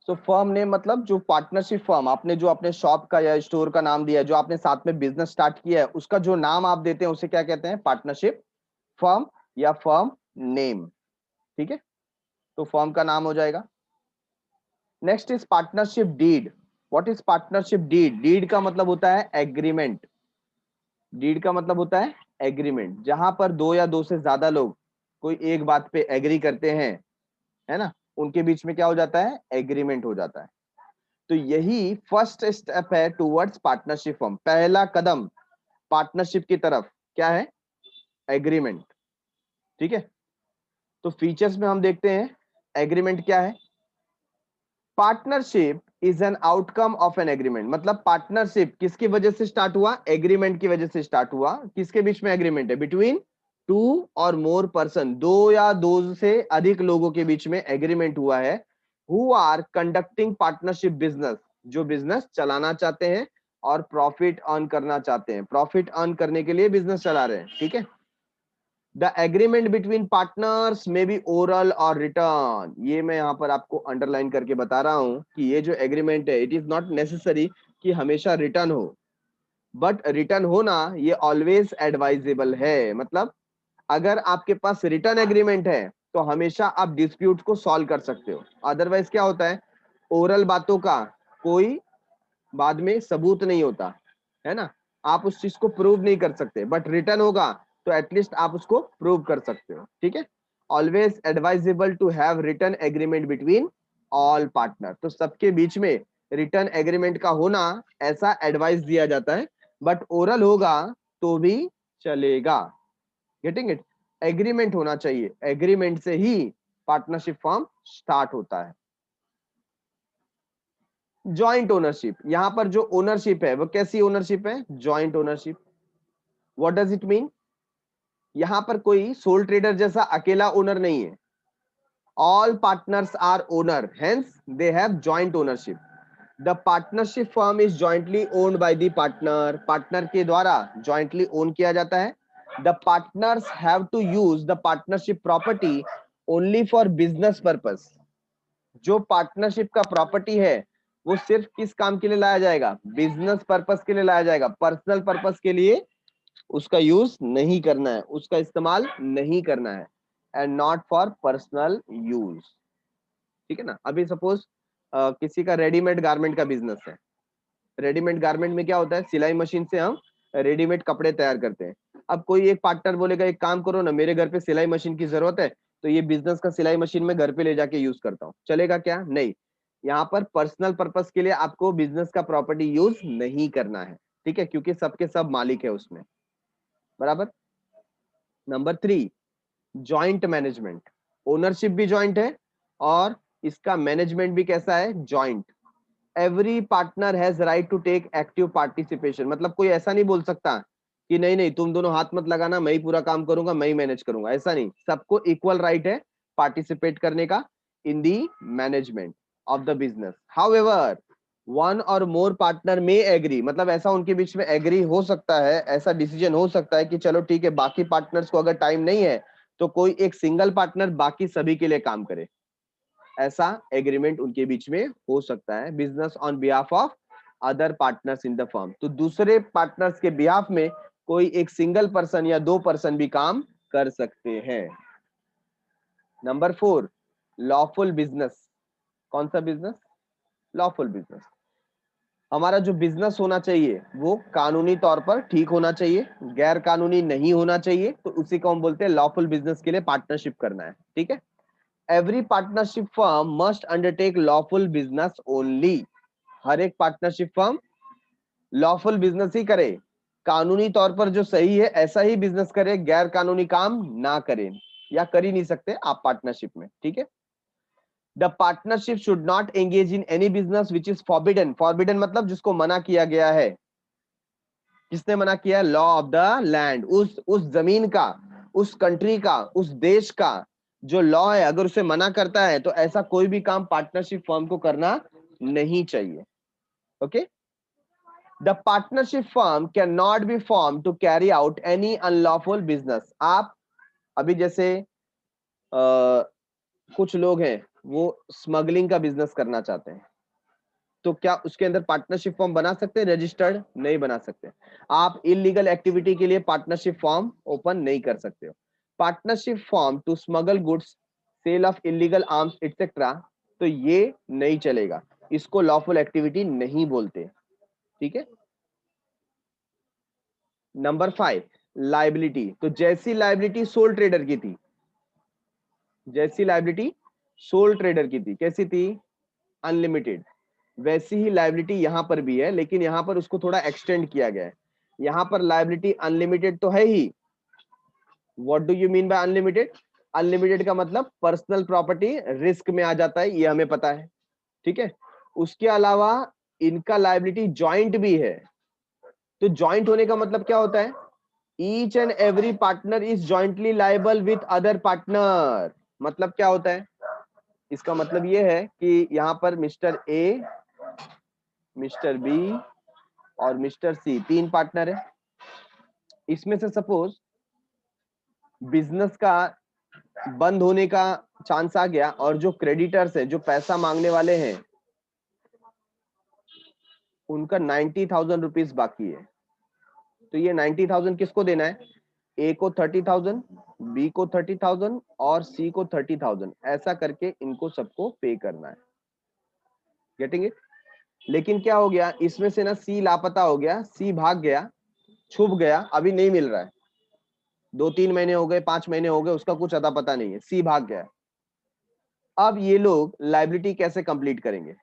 So firm name मतलब जो partnership firm, आपने जो अपने शॉप का या स्टोर का नाम दिया है, जो आपने साथ में बिजनेस स्टार्ट किया है, उसका जो नाम आप देते हैं उसे क्या कहते हैं, पार्टनरशिप फर्म या फर्म नेम, ठीक है। तो फर्म का नाम हो जाएगा। Next is partnership deed. What is partnership deed, deed का मतलब होता है एग्रीमेंट, डीड का मतलब होता है एग्रीमेंट, जहां पर दो या दो से ज्यादा लोग कोई एक बात पे एग्री करते हैं, है ना, उनके बीच में क्या हो जाता है, एग्रीमेंट हो जाता है। तो यही फर्स्ट स्टेप है टुवर्ड्स पार्टनरशिप फर्म, पहला कदम पार्टनरशिप की तरफ क्या है, एग्रीमेंट, ठीक है। तो फीचर्स में हम देखते हैं एग्रीमेंट क्या है। Partnership is an outcome of an agreement, मतलब पार्टनरशिप किसकी वजह से स्टार्ट हुआ, एग्रीमेंट की वजह से स्टार्ट हुआ। किसके बीच में एग्रीमेंट है, बिटवीन टू और मोर पर्सन, दो या दो से अधिक लोगों के बीच में एग्रीमेंट हुआ है, who are conducting partnership business, जो बिजनेस चलाना चाहते हैं और प्रॉफिट अर्न करना चाहते हैं, प्रॉफिट अर्न करने के लिए बिजनेस चला रहे हैं, ठीक है। द एग्रीमेंट बिटवीन पार्टनर्स में बी ओरल और रिटर्न, ये मैं यहाँ पर आपको अंडरलाइन करके बता रहा हूं कि ये जो एग्रीमेंट है, इट इज नॉट नेसेसरी कि हमेशा रिटर्न हो, बट रिटर्न होना ये ऑलवेज एडवाइजेबल है। मतलब अगर आपके पास रिटर्न एग्रीमेंट है तो हमेशा आप डिस्प्यूट को सॉल्व कर सकते हो। अदरवाइज क्या होता है, ओरल बातों का कोई बाद में सबूत नहीं होता, है ना, आप उस चीज को प्रूव नहीं कर सकते, बट रिटर्न होगा तो एटलीस्ट आप उसको प्रूव कर सकते हो, ठीक है। Always advisable to have written agreement between all partner, तो सबके बीच में रिटर्न एग्रीमेंट का होना ऐसा एडवाइस दिया जाता है, बट ओरल होगा तो भी चलेगा, गेटिंग इट। एग्रीमेंट होना चाहिए, एग्रीमेंट से ही पार्टनरशिप फॉर्म स्टार्ट होता है। जॉइंट ओनरशिप, यहां पर जो ओनरशिप है वो कैसी ओनरशिप है, joint ownership. What does it mean, यहां पर कोई सोल ट्रेडर जैसा अकेला ओनर नहीं है, all partners are owner, hence they have joint ownership. The partnership firm is jointly owned by the partner, partner के द्वारा जॉइंटली ओन किया जाता है। The partners have to use the partnership property only for business purpose. जो partnership का property है वो सिर्फ किस काम के लिए लाया जाएगा? बिजनेस पर्पस के लिए लाया जाएगा। पर्सनल पर्पस के लिए उसका यूज नहीं करना है, उसका इस्तेमाल नहीं करना है, and not for personal use. ठीक है ना। अभी सपोज किसी का रेडीमेड गारमेंट का बिजनेस है। रेडीमेड गारमेंट में क्या होता है? सिलाई मशीन से हम रेडीमेड कपड़े तैयार करते हैं। अब कोई एक पार्टनर बोलेगा एक काम करो ना, मेरे घर पे सिलाई मशीन की जरूरत है, तो ये बिजनेस का सिलाई मशीन मैं घर पे ले जाके यूज करता हूँ, चलेगा क्या? नहीं। यहाँ पर पर्सनल पर्पस के लिए आपको बिजनेस का प्रॉपर्टी यूज नहीं करना है। ठीक है, क्योंकि सबके सब मालिक है उसमें। बराबर। Number 3, joint management. ओनरशिप भी जॉइंट है और इसका मैनेजमेंट भी कैसा है? Joint. Every partner has right to take active participation. मतलब कोई ऐसा नहीं बोल सकता कि नहीं नहीं तुम दोनों हाथ मत लगाना, मैं ही पूरा काम करूंगा, मैं ही मैनेज करूंगा, ऐसा नहीं। सबको इक्वल राइट है पार्टिसिपेट करने का in the management of the business. However one or more partner में एग्री, मतलब ऐसा उनके बीच में एग्री हो सकता है, ऐसा डिसीजन हो सकता है कि चलो ठीक है, बाकी पार्टनर्स को अगर टाइम नहीं है तो कोई एक सिंगल पार्टनर बाकी सभी के लिए काम करे। ऐसा एग्रीमेंट उनके बीच में हो सकता है, business on behalf of other partners in the firm. तो दूसरे पार्टनर्स के बिहाफ में कोई एक सिंगल पर्सन या 2 पर्सन भी काम कर सकते हैं। Number 4, lawful business. कौन सा बिजनेस? Lawful business. हमारा जो बिजनेस होना चाहिए वो कानूनी तौर पर ठीक होना चाहिए, गैर कानूनी नहीं होना चाहिए, तो उसी को हम बोलते हैं लॉफुल बिजनेस के लिए पार्टनरशिप करना है। ठीक है। Every partnership firm must undertake lawful business only. हर एक पार्टनरशिप फर्म लॉफुल बिजनेस ही करे, कानूनी तौर पर जो सही है ऐसा ही बिजनेस करे, गैर कानूनी काम ना करे, या कर ही नहीं सकते आप पार्टनरशिप में। ठीक है। The partnership should not engage in any business which is forbidden. Forbidden मतलब जिसको मना किया गया है। किसने मना किया? Law of the land. उस जमीन का, उस कंट्री का, उस देश का जो लॉ है अगर उसे मना करता है तो ऐसा कोई भी काम पार्टनरशिप फर्म को करना नहीं चाहिए। Okay. The partnership firm can not be form to carry out any unlawful business. आप अभी जैसे कुछ लोग हैं वो स्मगलिंग का बिजनेस करना चाहते हैं, तो क्या उसके अंदर पार्टनरशिप फॉर्म बना सकते हैं? रजिस्टर्ड नहीं बना सकते। आप इलीगल एक्टिविटी के लिए पार्टनरशिप फॉर्म ओपन नहीं कर सकते हो। Partnership form to smuggle goods, sale of illegal arms etcetera, तो ये नहीं चलेगा, इसको लॉफुल एक्टिविटी नहीं बोलते। ठीक है। Number 5, liability. तो जैसी लाइबिलिटी सोल ट्रेडर की थी, जैसी लाइबिलिटी सोल ट्रेडर की थी, कैसी थी? अनलिमिटेड, वैसी ही लाइबिलिटी यहां पर भी है, लेकिन यहां पर उसको थोड़ा एक्सटेंड किया गया है। यहां पर लाइबिलिटी अनलिमिटेड तो है ही। What do you mean by unlimited? Unlimited का मतलब पर्सनल प्रॉपर्टी रिस्क में आ जाता है, ये हमें पता है। ठीक है। उसके अलावा इनका लाइबिलिटी जॉइंट भी है। तो जॉइंट होने का मतलब क्या होता है? Each and every partner is jointly liable with other partner. मतलब क्या होता है? इसका मतलब ये है कि यहाँ पर मिस्टर ए, मिस्टर बी और मिस्टर सी 3 पार्टनर है। इसमें से सपोज बिजनेस का बंद होने का चांस आ गया और जो क्रेडिटर्स है, जो पैसा मांगने वाले हैं, उनका 90,000 रुपीज बाकी है। तो ये 90,000 किसको देना है? ए को 30,000, बी को 30,000 और सी को 30,000, ऐसा करके इनको सबको पे करना है। Getting it? लेकिन क्या हो गया इसमें से ना, सी लापता हो गया, सी भाग गया, छुप गया, अभी नहीं मिल रहा है। 2-3 महीने हो गए, 5 महीने हो गए, उसका कुछ अता पता नहीं है, सी भाग गया। अब ये लोग लाइबिलिटी कैसे कंप्लीट करेंगे?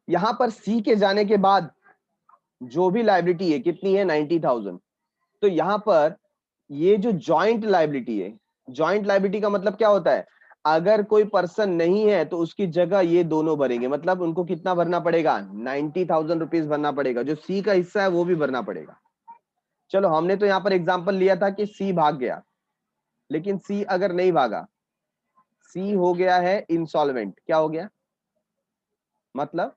यहां पर सी के जाने के बाद जो भी लाइबिलिटी है कितनी है? 90,000। तो यहां पर ये जो जॉइंट लाइबिलिटी है, जॉइंट लाइबिलिटी का मतलब क्या होता है? अगर कोई पर्सन नहीं है तो उसकी जगह ये दोनों भरेंगे। मतलब उनको कितना भरना पड़ेगा? 90,000 रुपीज भरना पड़ेगा। जो सी का हिस्सा है वो भी भरना पड़ेगा। चलो हमने तो यहाँ पर एग्जाम्पल लिया था कि सी भाग गया, लेकिन सी अगर नहीं भागा, सी हो गया है इंसॉल्वेंट। क्या हो गया? मतलब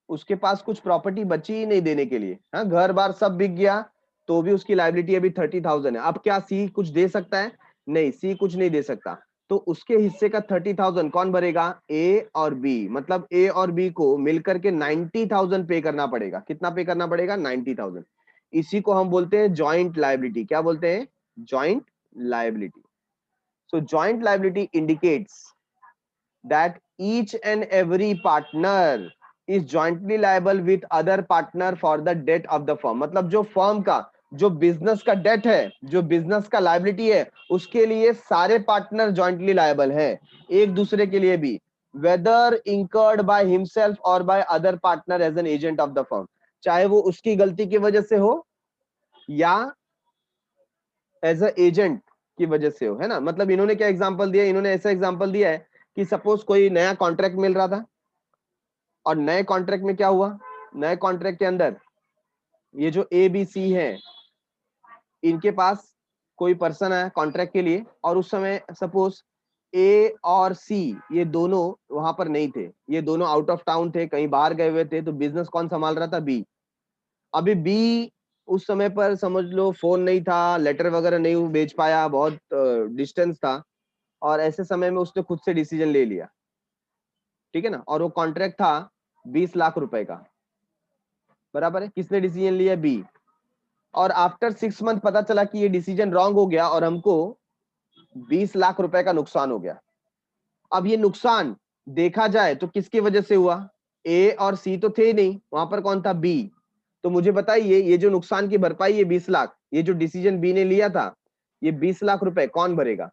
उसके पास कुछ प्रॉपर्टी बची ही नहीं देने के लिए, हाँ, घर बार सब बिक गया तो भी उसकी लायबिलिटी अभी 30,000 है। अब क्या सी कुछ दे सकता है? नहीं, सी कुछ नहीं दे सकता, तो उसके हिस्से का 30,000 कौन भरेगा? ए और बी। मतलब ए और बी को मिलकर के 90,000 पे करना पड़ेगा। कितना पे करना पड़ेगा? 90,000। इसी को हम बोलते हैं जॉइंट लायबिलिटी। क्या बोलते हैं? Joint liability. So joint liability indicates that each and every partner is jointly liable with other partner for the debt of the firm। मतलब जो फर्म का, जो बिजनेस का डेट है, जो बिजनेस का लायबिलिटी है, उसके लिए सारे पार्टनर जॉइंटली लायबल है, एक दूसरे के लिए भी, वेदर इंकर्ड बाय हिमसेल्फ और by other partner as an agent of the firm. चाहे वो उसकी गलती की वजह से हो या एज अ एजेंट की वजह से हो, है ना। मतलब इन्होंने क्या एग्जांपल दिया? इन्होंने ऐसा एग्जांपल दिया है कि सपोज कोई नया कॉन्ट्रैक्ट मिल रहा था और नए कॉन्ट्रैक्ट में क्या हुआ? नए कॉन्ट्रैक्ट के अंदर ये जो ए बी सी है, इनके पास कोई पर्सन आया कॉन्ट्रैक्ट के लिए और उस समय सपोज ए और सी ये दोनों वहां पर नहीं थे, ये दोनों आउट ऑफ टाउन थे, कहीं बाहर गए हुए थे, तो बिजनेस कौन संभाल रहा था? बी। अभी बी उस समय पर समझ लो फोन नहीं था, लेटर वगैरह नहीं बेच पाया, बहुत डिस्टेंस था, और ऐसे समय में उसने खुद से डिसीजन ले लिया, ठीक है ना। और वो कॉन्ट्रैक्ट था 20 लाख रुपए का, बराबर है। किसने डिसीजन लिया? बी। और आफ्टर 6 मंथ पता चला कि ये डिसीजन रॉन्ग हो गया और हमको 20 लाख रुपए का नुकसान हो गया। अब ये नुकसान देखा जाए तो किसकी वजह से हुआ? ए और सी तो थे नहीं वहां पर, कौन था? बी। तो मुझे बताइए, ये जो नुकसान की भरपाई है 20 लाख, ये जो डिसीजन बी ने लिया था, ये 20 लाख रुपए कौन भरेगा?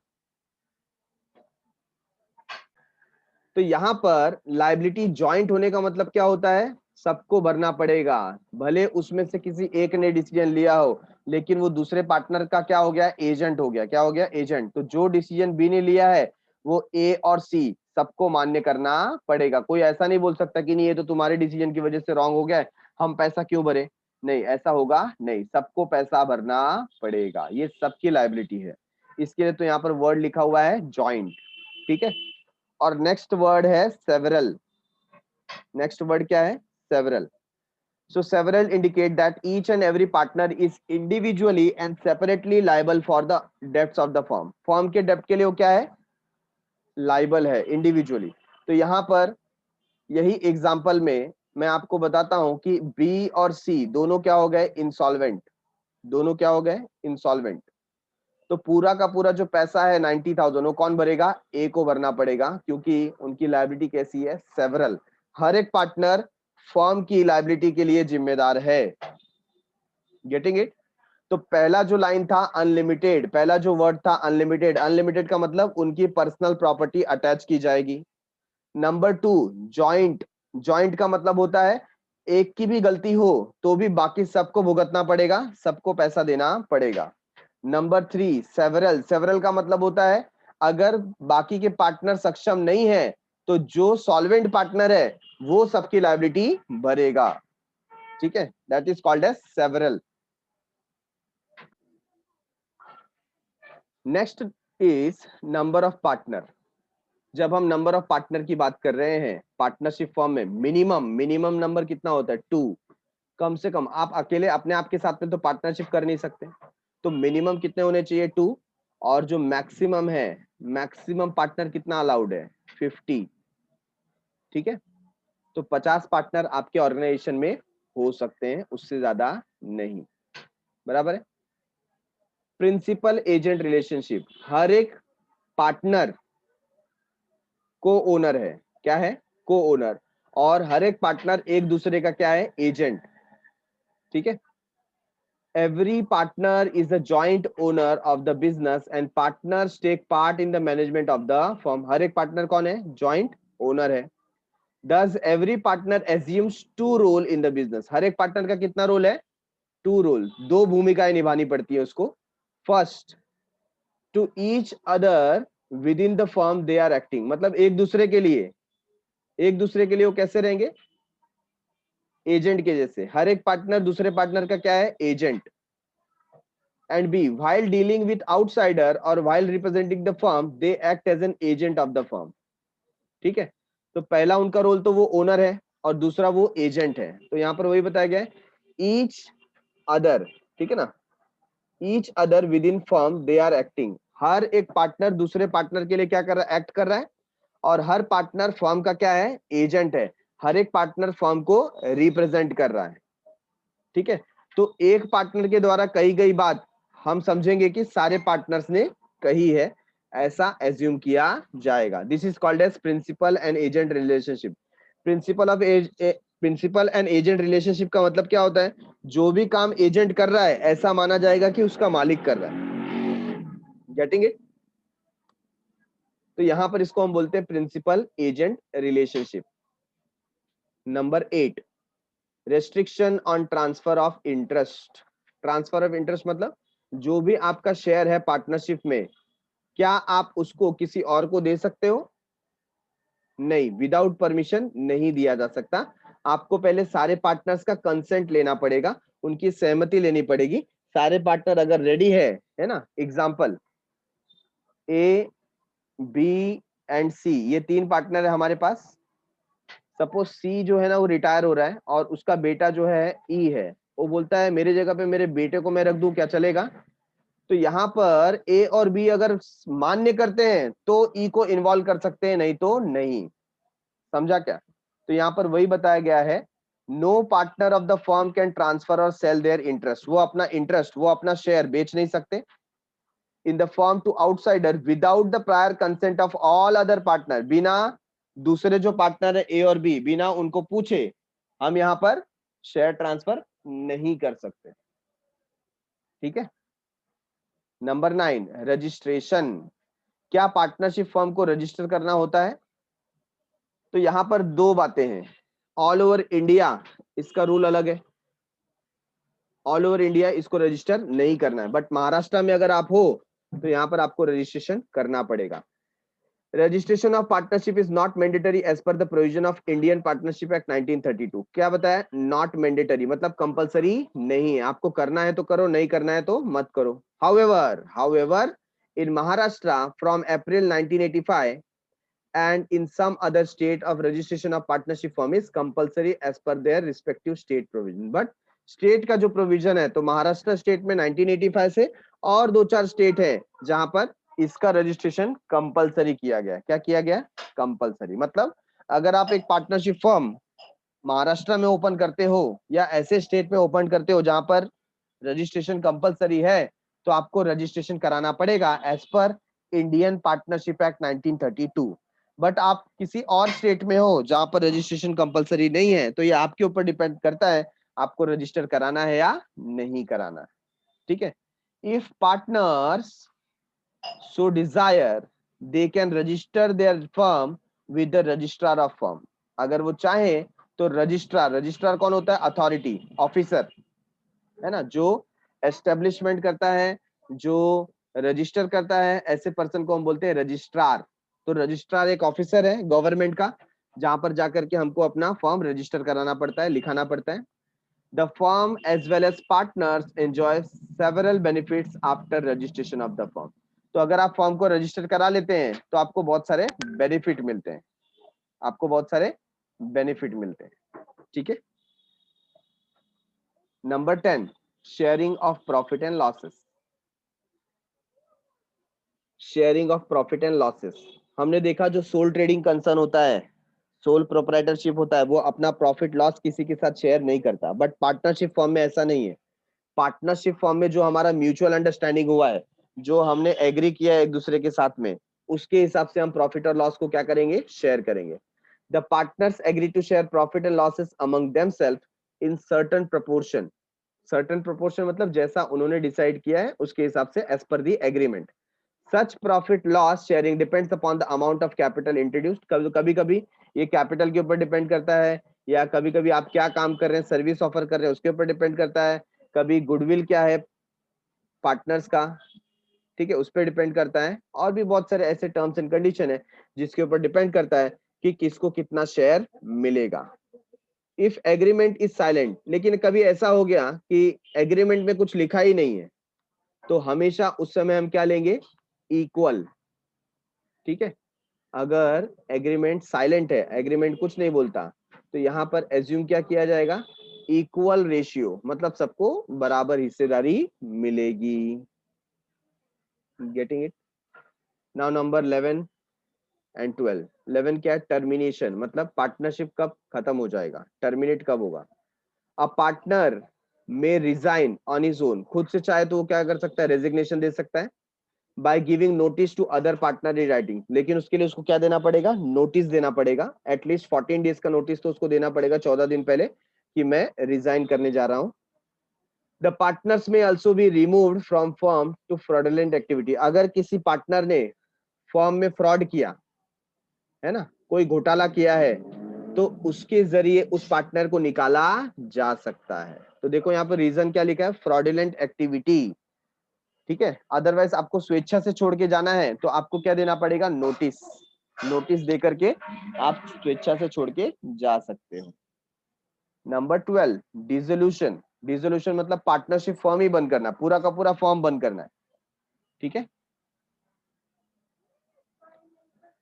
तो यहां पर लायबिलिटी ज्वाइंट होने का मतलब क्या होता है? सबको भरना पड़ेगा। भले उसमें से किसी एक ने डिसीजन लिया हो, लेकिन वो दूसरे पार्टनर का क्या हो गया? एजेंट हो गया। क्या हो गया? एजेंट। तो जो डिसीजन बी ने लिया है वो ए और सी सबको मान्य करना पड़ेगा। कोई ऐसा नहीं बोल सकता कि नहीं ये तो तुम्हारे डिसीजन की वजह से रॉन्ग हो गया, हम पैसा क्यों भरे? नहीं, ऐसा होगा नहीं, सबको पैसा भरना पड़ेगा। ये सबकी लायबिलिटी है, इसके लिए तो यहाँ पर वर्ड लिखा हुआ है जॉइंट, ठीक है। और नेक्स्ट वर्ड है सेवरल। नेक्स्ट वर्ड क्या है? Several. So several indicate that each and every partner is individually and separately liable for the debts of the firm। Firm के डेब्ट के लिए वो क्या है? लाइबल है, इंडिविजुअली। तो यहां पर यही एग्जांपल में मैं आपको बताता हूं कि बी और सी दोनों क्या हो गए? इंसॉल्वेंट। दोनों क्या हो गए? इंसॉल्वेंट। तो पूरा का पूरा जो पैसा है 90,000 वो कौन भरेगा? ए को भरना पड़ेगा, क्योंकि उनकी लायबिलिटी कैसी है? सेवरल। हर एक पार्टनर फर्म की लायबिलिटी के लिए जिम्मेदार है। Getting it? तो पहला जो लाइन था अनलिमिटेड, पहला जो वर्ड था अनलिमिटेड, अनलिमिटेड का मतलब उनकी पर्सनल प्रॉपर्टी अटैच की जाएगी। नंबर 2 जॉइंट, जॉइंट का मतलब होता है एक की भी गलती हो तो भी बाकी सबको भुगतना पड़ेगा, सबको पैसा देना पड़ेगा। नंबर 3 सेवरल, सेवरल का मतलब होता है अगर बाकी के पार्टनर सक्षम नहीं है तो जो सॉल्वेंट पार्टनर है वो सबकी लायबिलिटी भरेगा, ठीक है। That is called as several. Next is number of partner. जब हम नंबर ऑफ पार्टनर की बात कर रहे हैं पार्टनरशिप फॉर्म में, मिनिमम मिनिमम नंबर कितना होता है? 2। कम से कम आप अकेले अपने आप के साथ में तो पार्टनरशिप कर नहीं सकते, तो मिनिमम कितने होने चाहिए? 2। और जो मैक्सिमम है, मैक्सिमम पार्टनर कितना अलाउड है? 50, ठीक है। तो 50 पार्टनर आपके ऑर्गेनाइजेशन में हो सकते हैं, उससे ज्यादा नहीं, बराबर है। प्रिंसिपल एजेंट रिलेशनशिप, हर एक पार्टनर को ओनर है। क्या है? को ओनर। और हर एक पार्टनर एक दूसरे का क्या है? एजेंट, ठीक है। Every partner is a joint owner of the business and partners take part in the management of the firm। हर एक पार्टनर कौन है? जॉइंट ओनर है। Does every partner assumes 2 role in the business। हर एक partner का कितना role है? 2 role, 2 भूमिकाएं निभानी पड़ती है उसको। First, to each other within the firm they are acting, मतलब एक दूसरे के लिए, एक दूसरे के लिए वो कैसे रहेंगे? एजेंट के जैसे। हर एक पार्टनर दूसरे पार्टनर का क्या है? Agent. And B, while dealing with outsider or while representing the firm they act as an agent of the firm, ठीक है। तो पहला उनका रोल तो वो ओनर है, और दूसरा वो एजेंट है। तो यहाँ पर वही बताया गया है, ईच अदर, ठीक है ना, each other within firm they are acting, हर एक पार्टनर दूसरे पार्टनर के लिए क्या कर रहा है, एक्ट कर रहा है, और हर पार्टनर फर्म का क्या है, एजेंट है, हर एक पार्टनर फर्म को रिप्रेजेंट कर रहा है, ठीक है। तो एक पार्टनर के द्वारा कही गई बात हम समझेंगे कि सारे पार्टनर्स ने कही है, ऐसा एज्यूम किया जाएगा। This is called as principal and agent relationship. Principal and agent relationship का मतलब क्या होता है, जो भी काम एजेंट कर रहा है ऐसा माना जाएगा कि उसका मालिक कर रहा है। Getting it? तो यहां पर इसको हम बोलते हैं principal agent relationship. Number 8, restriction on transfer of interest. Transfer of interest मतलब जो भी आपका शेयर है पार्टनरशिप में, क्या आप उसको किसी और को दे सकते हो? नहीं, विदाउट परमिशन नहीं दिया जा सकता। आपको पहले सारे पार्टनर्स का कंसेंट लेना पड़ेगा, उनकी सहमति लेनी पड़ेगी। सारे पार्टनर अगर रेडी है ना, एग्जांपल ए, बी एंड सी, ये 3 पार्टनर है हमारे पास। सपोज सी जो है ना वो रिटायर हो रहा है और उसका बेटा जो है ई है, वो बोलता है मेरे जगह पे मेरे बेटे को मैं रख दूं, क्या चलेगा? तो यहाँ पर ए और बी अगर मान्य करते हैं तो ई को इन्वॉल्व कर सकते हैं, नहीं तो नहीं। समझा क्या? तो यहाँ पर वही बताया गया है, no partner of the firm can transfer और सेल देयर इंटरेस्ट, वो अपना इंटरेस्ट, वो अपना शेयर बेच नहीं सकते in the firm to outsider without the prior consent of all other partner, बिना दूसरे जो पार्टनर है ए और बी, बिना उनको पूछे हम यहाँ पर शेयर ट्रांसफर नहीं कर सकते, ठीक है। Number 9, registration. क्या पार्टनरशिप फर्म को रजिस्टर करना होता है? तो यहां पर 2 बातें हैं। ऑल ओवर इंडिया इसका रूल अलग है, ऑल ओवर इंडिया इसको रजिस्टर नहीं करना है, बट महाराष्ट्र में अगर आप हो तो यहाँ पर आपको रजिस्ट्रेशन करना पड़ेगा। Registration of partnership is not mandatory as per the provision of Indian Partnership Act 1932। क्या बताया? नॉट मैंडेटरी मतलब कंपलसरी नहीं है, आपको करना है तो करो, नहीं करना है तो मत करो। However in Maharashtra from April 1985 and in some other state of registration of partnership firm is compulsory as per their respective state provision। but state का जो प्रोविजन है, तो महाराष्ट्र स्टेट में 1985 से और 2-4 स्टेट है जहां पर इसका रजिस्ट्रेशन कंपलसरी किया गया। क्या किया गया? कंपलसरी। मतलब अगर आप एक पार्टनरशिप फर्म महाराष्ट्र में ओपन करते हो या ऐसे स्टेट में ओपन करते हो जहां पर रजिस्ट्रेशन कंपलसरी है, तो आपको रजिस्ट्रेशन कराना पड़ेगा as per Indian Partnership Act 1932। But आप किसी और स्टेट में हो जहां पर रजिस्ट्रेशन कंपलसरी नहीं है, तो ये आपके ऊपर डिपेंड करता है आपको रजिस्टर कराना है या नहीं कराना, ठीक है। If partners so desire they can register their firm with the registrar of firm. अगर वो चाहे तो रजिस्ट्रार कौन होता है? अथॉरिटी, ऑफिसर, है ना, जो एस्टेब्लिशमेंट करता है, जो रजिस्टर करता है, ऐसे पर्सन को हम बोलते हैं रजिस्ट्रार। तो रजिस्ट्रार एक ऑफिसर है गवर्नमेंट का, जहां पर जाकर के हमको अपना फॉर्म रजिस्टर कराना पड़ता है, लिखाना पड़ता है। The firm as well as partners enjoy several benefits after registration of the firm. तो अगर आप फर्म को रजिस्टर करा लेते हैं तो आपको बहुत सारे बेनिफिट मिलते हैं, आपको बहुत सारे बेनिफिट मिलते हैं, ठीक है। Number 10, sharing of profit and losses. Sharing of profit and losses, हमने देखा जो सोल ट्रेडिंग कंसर्न होता है, सोल प्रोप्राइटरशिप होता है, वो अपना प्रॉफिट लॉस किसी के साथ शेयर नहीं करता। बट पार्टनरशिप फॉर्म में ऐसा नहीं है। पार्टनरशिप फॉर्म में जो हमारा म्यूचुअल अंडरस्टैंडिंग हुआ है, जो हमने एग्री किया है एक दूसरे के साथ में, उसके हिसाब से हम प्रॉफिट और लॉस को क्या करेंगे? शेयर करेंगे। The partners agree to share profit and losses among themselves in certain proportion. Certain proportion मतलब जैसा उन्होंने डिसाइड किया है उसके हिसाब से, as per the agreement. Such profit loss sharing depends upon the amount of capital introduced. कभी कभी ये कैपिटल के ऊपर डिपेंड करता है, या कभी कभी आप क्या काम कर रहे हैं, सर्विस ऑफर कर रहे हैं, उसके ऊपर डिपेंड करता है। कभी गुडविल क्या है पार्टनर्स का, ठीक है, उस पर डिपेंड करता है। और भी बहुत सारे ऐसे टर्म्स एंड कंडीशन है जिसके ऊपर डिपेंड करता है कि किसको कितना शेयर मिलेगा। इफ एग्रीमेंट इज साइलेंट, लेकिन कभी ऐसा हो गया कि एग्रीमेंट में कुछ लिखा ही नहीं है, तो हमेशा उस समय हम क्या लेंगे? इक्वल, ठीक है। अगर एग्रीमेंट साइलेंट है, एग्रीमेंट कुछ नहीं बोलता, तो यहाँ पर एज्यूम क्या किया जाएगा, इक्वल रेशियो, मतलब सबको बराबर हिस्सेदारी मिलेगी। Getting it? Now number 11 and 12। 11 क्या है, टर्मिनेशन, मतलब पार्टनरशिप कब खत्म हो जाएगा, टर्मिनेट कब होगा। अ पार्टनर में रिजाइन ऑन हिज ओन, खुद से चाहे तो वो क्या कर सकता है, रेजिग्नेशन दे सकता है। By giving notice to other partner in writing, लेकिन उसके लिए उसको क्या देना पड़ेगा, नोटिस देना पड़ेगा। एटलीस्ट 14 डेज का नोटिस तो उसको देना पड़ेगा, 14 दिन पहले, कि मैं रिजाइन करने जा रहा हूं। The partners may also be removed from firm to fraudulent activity, अगर किसी पार्टनर ने फर्म में फ्रॉड किया है ना, कोई घोटाला किया है, तो उसके जरिए उस पार्टनर को निकाला जा सकता है। तो देखो यहाँ पर रीजन क्या लिखा है, फ्रॉडुलेंट एक्टिविटी, ठीक है। अदरवाइज आपको स्वेच्छा से छोड़ के जाना है तो आपको क्या देना पड़ेगा, नोटिस। नोटिस दे करके आप स्वेच्छा से छोड़ के जा सकते हो। Number 12, dissolution. डिसोल्यूशन मतलब पार्टनरशिप फॉर्म ही बंद करना, पूरा का पूरा फॉर्म बंद करना है, ठीक है।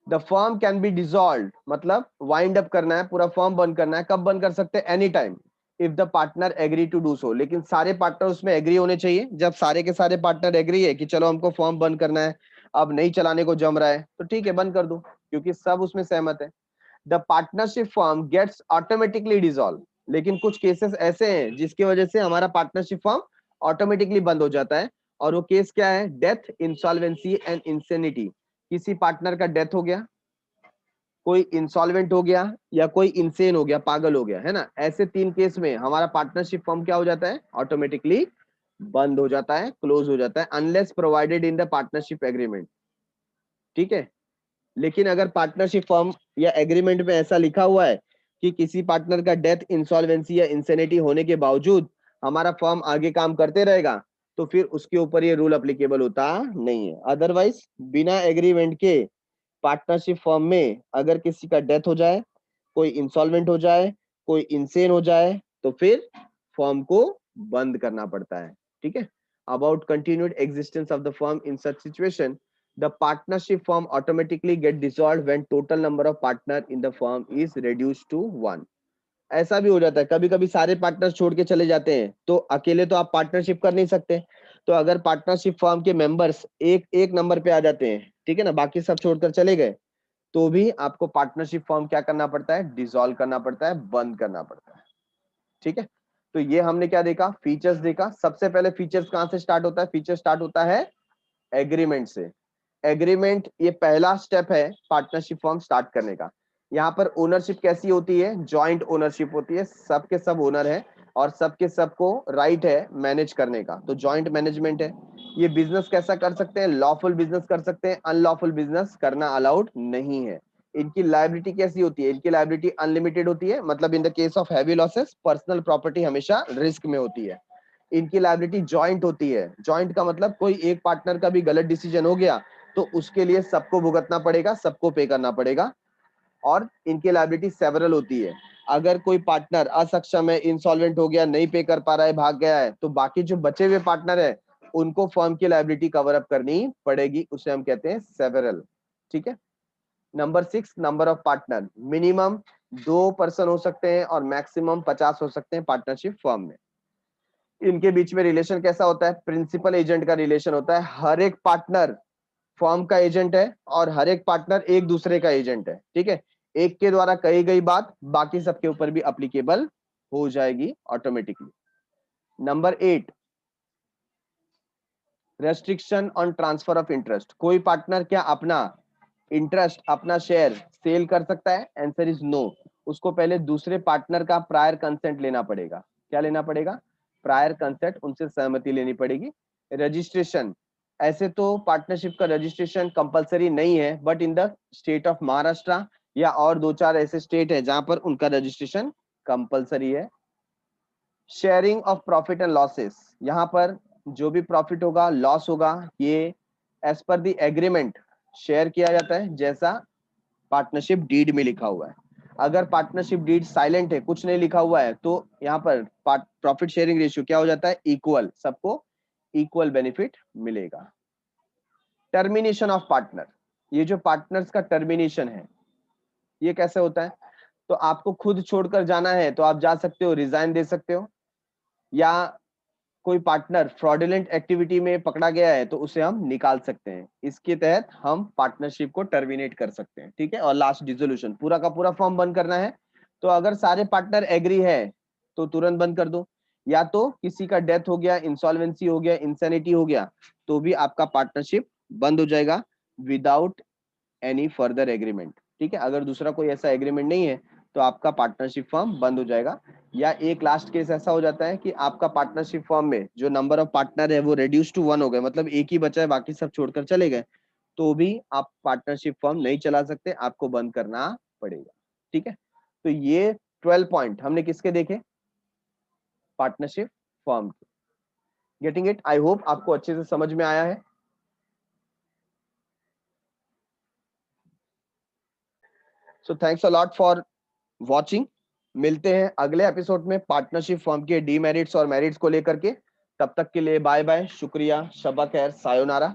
The firm can be dissolve, मतलब वाइंड अप करना है, पूरा फर्म बंद करना है। कब बंद कर सकते हैं, any time, if the partner agree to do so. लेकिन सारे पार्टनर उसमें एग्री होने चाहिए। जब सारे के सारे पार्टनर एग्री है कि चलो हमको फर्म बंद करना है, अब नहीं चलाने को जम रहा है, तो ठीक है, बंद कर दो, क्योंकि सब उसमें सहमत है। The partnership firm gets automatically dissolve, लेकिन कुछ केसेस ऐसे हैं जिसकी वजह से हमारा पार्टनरशिप फर्म ऑटोमेटिकली बंद हो जाता है। और वो केस क्या है, डेथ, इंसॉल्वेंसी एंड इंसेनिटी। किसी पार्टनर का डेथ हो गया, कोई इंसॉल्वेंट हो गया, या कोई इंसेन हो गया, पागल हो गया, है ना। ऐसे 3 केस में हमारा पार्टनरशिप फर्म क्या हो जाता है, ऑटोमेटिकली बंद हो जाता है, क्लोज हो जाता है, unless provided in the partnership agreement, ठीक है। लेकिन अगर पार्टनरशिप फर्म या एग्रीमेंट में ऐसा लिखा हुआ है कि किसी पार्टनर का डेथ, इंसॉल्वेंसी या इंसेनिटी होने के बावजूद हमारा फर्म आगे काम करते रहेगा, तो फिर उसके ऊपर ये रूल अप्लीकेबल होता नहीं है। अदरवाइज बिना एग्रीमेंट के पार्टनरशिप फर्म में अगर किसी का डेथ हो जाए, कोई इंसॉल्वेंट हो जाए, कोई इंसेन हो जाए, तो फिर फर्म को बंद करना पड़ता है, ठीक है। About continued existence of the firm in such situation, the partnership firm automatically get dissolved when total number of partner in the firm is reduced to 1। ऐसा भी हो जाता है, कभी कभी सारे पार्टनर छोड़ के चले जाते हैं, तो अकेले तो आप पार्टनरशिप कर नहीं सकते। तो अगर पार्टनरशिप फर्म के मेंबर्स एक एक नंबर पे आ जाते हैं, ठीक है ना, बाकी सब छोड़कर चले गए, तो भी आपको पार्टनरशिप फर्म क्या करना पड़ता है, डिसॉल्व करना पड़ता है, बंद करना पड़ता है, ठीक है। तो ये हमने क्या देखा, फीचर्स देखा। सबसे पहले फीचर्स कहां से स्टार्ट होता है, फीचर स्टार्ट होता है एग्रीमेंट से। एग्रीमेंट ये पहला स्टेप है पार्टनरशिप फॉर्म स्टार्ट करने का। यहाँ पर ओनरशिप कैसी होती है, जॉइंट ओनरशिप होती है, सबके सब ओनर है और सबके सबको राइट है मैनेज करने का, तो जॉइंट मैनेजमेंट है। ये बिजनेस कैसा कर सकते हैं, लॉफुल बिजनेस कर सकते हैं, अनलॉफुल बिजनेस करना अलाउड नहीं है। इनकी लायबिलिटी कैसी होती है, इनकी लायबिलिटी अनलिमिटेड होती है, मतलब in the case of heavy losses personal property हमेशा रिस्क में होती है। इनकी लायबिलिटी जॉइंट होती है, जॉइंट का मतलब कोई एक पार्टनर का भी गलत डिसीजन हो गया तो उसके लिए सबको भुगतना पड़ेगा, सबको पे करना पड़ेगा। और इनकी लायबिलिटी सेवरल होती है, अगर कोई पार्टनर असक्षम है, इंसॉल्वेंट हो गया, नहीं पे कर पा रहा है, भाग गया है, तो बाकी जो बचे हुए पार्टनर है उनको फर्म की लायबिलिटी कवर अप करनी पड़ेगी, उसे हम कहते हैं सेवरल, ठीक है। Number 6, number of partner. Minimum 2 person हो सकते हैं और मैक्सिमम 50 हो सकते हैं पार्टनरशिप फर्म में। इनके बीच में रिलेशन कैसा होता है, प्रिंसिपल एजेंट का रिलेशन होता है। हर एक पार्टनर फर्म का एजेंट है और हर एक पार्टनर एक दूसरे का एजेंट है, ठीक है। एक के द्वारा कही गई बात बाकी सबके ऊपर भी अप्लीकेबल हो जाएगी automatically. Number 8, restriction on transfer of interest. कोई पार्टनर क्या अपना इंटरेस्ट, अपना शेयर सेल कर सकता है, आंसर इज नो। उसको पहले दूसरे पार्टनर का प्रायर कंसेंट लेना पड़ेगा। क्या लेना पड़ेगा, प्रायर कंसेंट, उनसे सहमति लेनी पड़ेगी। रजिस्ट्रेशन, ऐसे तो पार्टनरशिप का रजिस्ट्रेशन कंपलसरी नहीं है, but in the state of Maharashtra या और 2-4 ऐसे स्टेट है जहां पर उनका रजिस्ट्रेशन कंपलसरी है। Sharing of profit and losses, यहाँ पर जो भी प्रॉफिट होगा, लॉस होगा, ये as per the agreement share किया जाता है जैसा पार्टनरशिप डीड में लिखा हुआ है। अगर पार्टनरशिप डीड साइलेंट है, कुछ नहीं लिखा हुआ है, तो यहाँ पर प्रॉफिट शेयरिंग रेशियो क्या हो जाता है, इक्वल, सबको इक्वल बेनिफिट मिलेगा। टर्मिनेशन ऑफ पार्टनर, ये जो पार्टनर्स का टर्मिनेशन है ये कैसे होता है, तो आपको खुद छोड़कर जाना है तो आप जा सकते हो, रिजाइन दे सकते हो, या कोई पार्टनर फ्रॉडुलेंट एक्टिविटी में पकड़ा गया है तो उसे हम निकाल सकते हैं। इसके तहत हम पार्टनरशिप को टर्मिनेट कर सकते हैं, ठीक है। और लास्ट डिसोल्यूशन, पूरा का पूरा फॉर्म बंद करना है तो अगर सारे पार्टनर एग्री है तो तुरंत बंद कर दो, या तो किसी का डेथ हो गया, इंसॉल्वेंसी हो गया, इंसैनिटी हो गया, तो भी आपका पार्टनरशिप बंद हो जाएगा विदाउट एनी फर्दर एग्रीमेंट, ठीक है। अगर दूसरा कोई ऐसा एग्रीमेंट नहीं है तो आपका पार्टनरशिप फर्म बंद हो जाएगा। या एक लास्ट केस ऐसा हो जाता है कि आपका पार्टनरशिप फर्म में जो नंबर ऑफ पार्टनर है वो रिड्यूस टू 1 हो गए, मतलब एक ही बचा है, बाकी सब छोड़कर चले गए, तो भी आप पार्टनरशिप फर्म नहीं चला सकते, आपको बंद करना पड़ेगा, ठीक है। तो ये 12 पॉइंट हमने किसके देखे, पार्टनरशिप फर्म के। Getting it? आई होप आपको अच्छे से समझ में आया है। So thanks a lot for watching. मिलते हैं अगले एपिसोड में पार्टनरशिप फर्म के डीमेरिट्स और मेरिट्स को लेकर के। तब तक के लिए बाय बाय, शुक्रिया, शबा खैर, सायोनारा।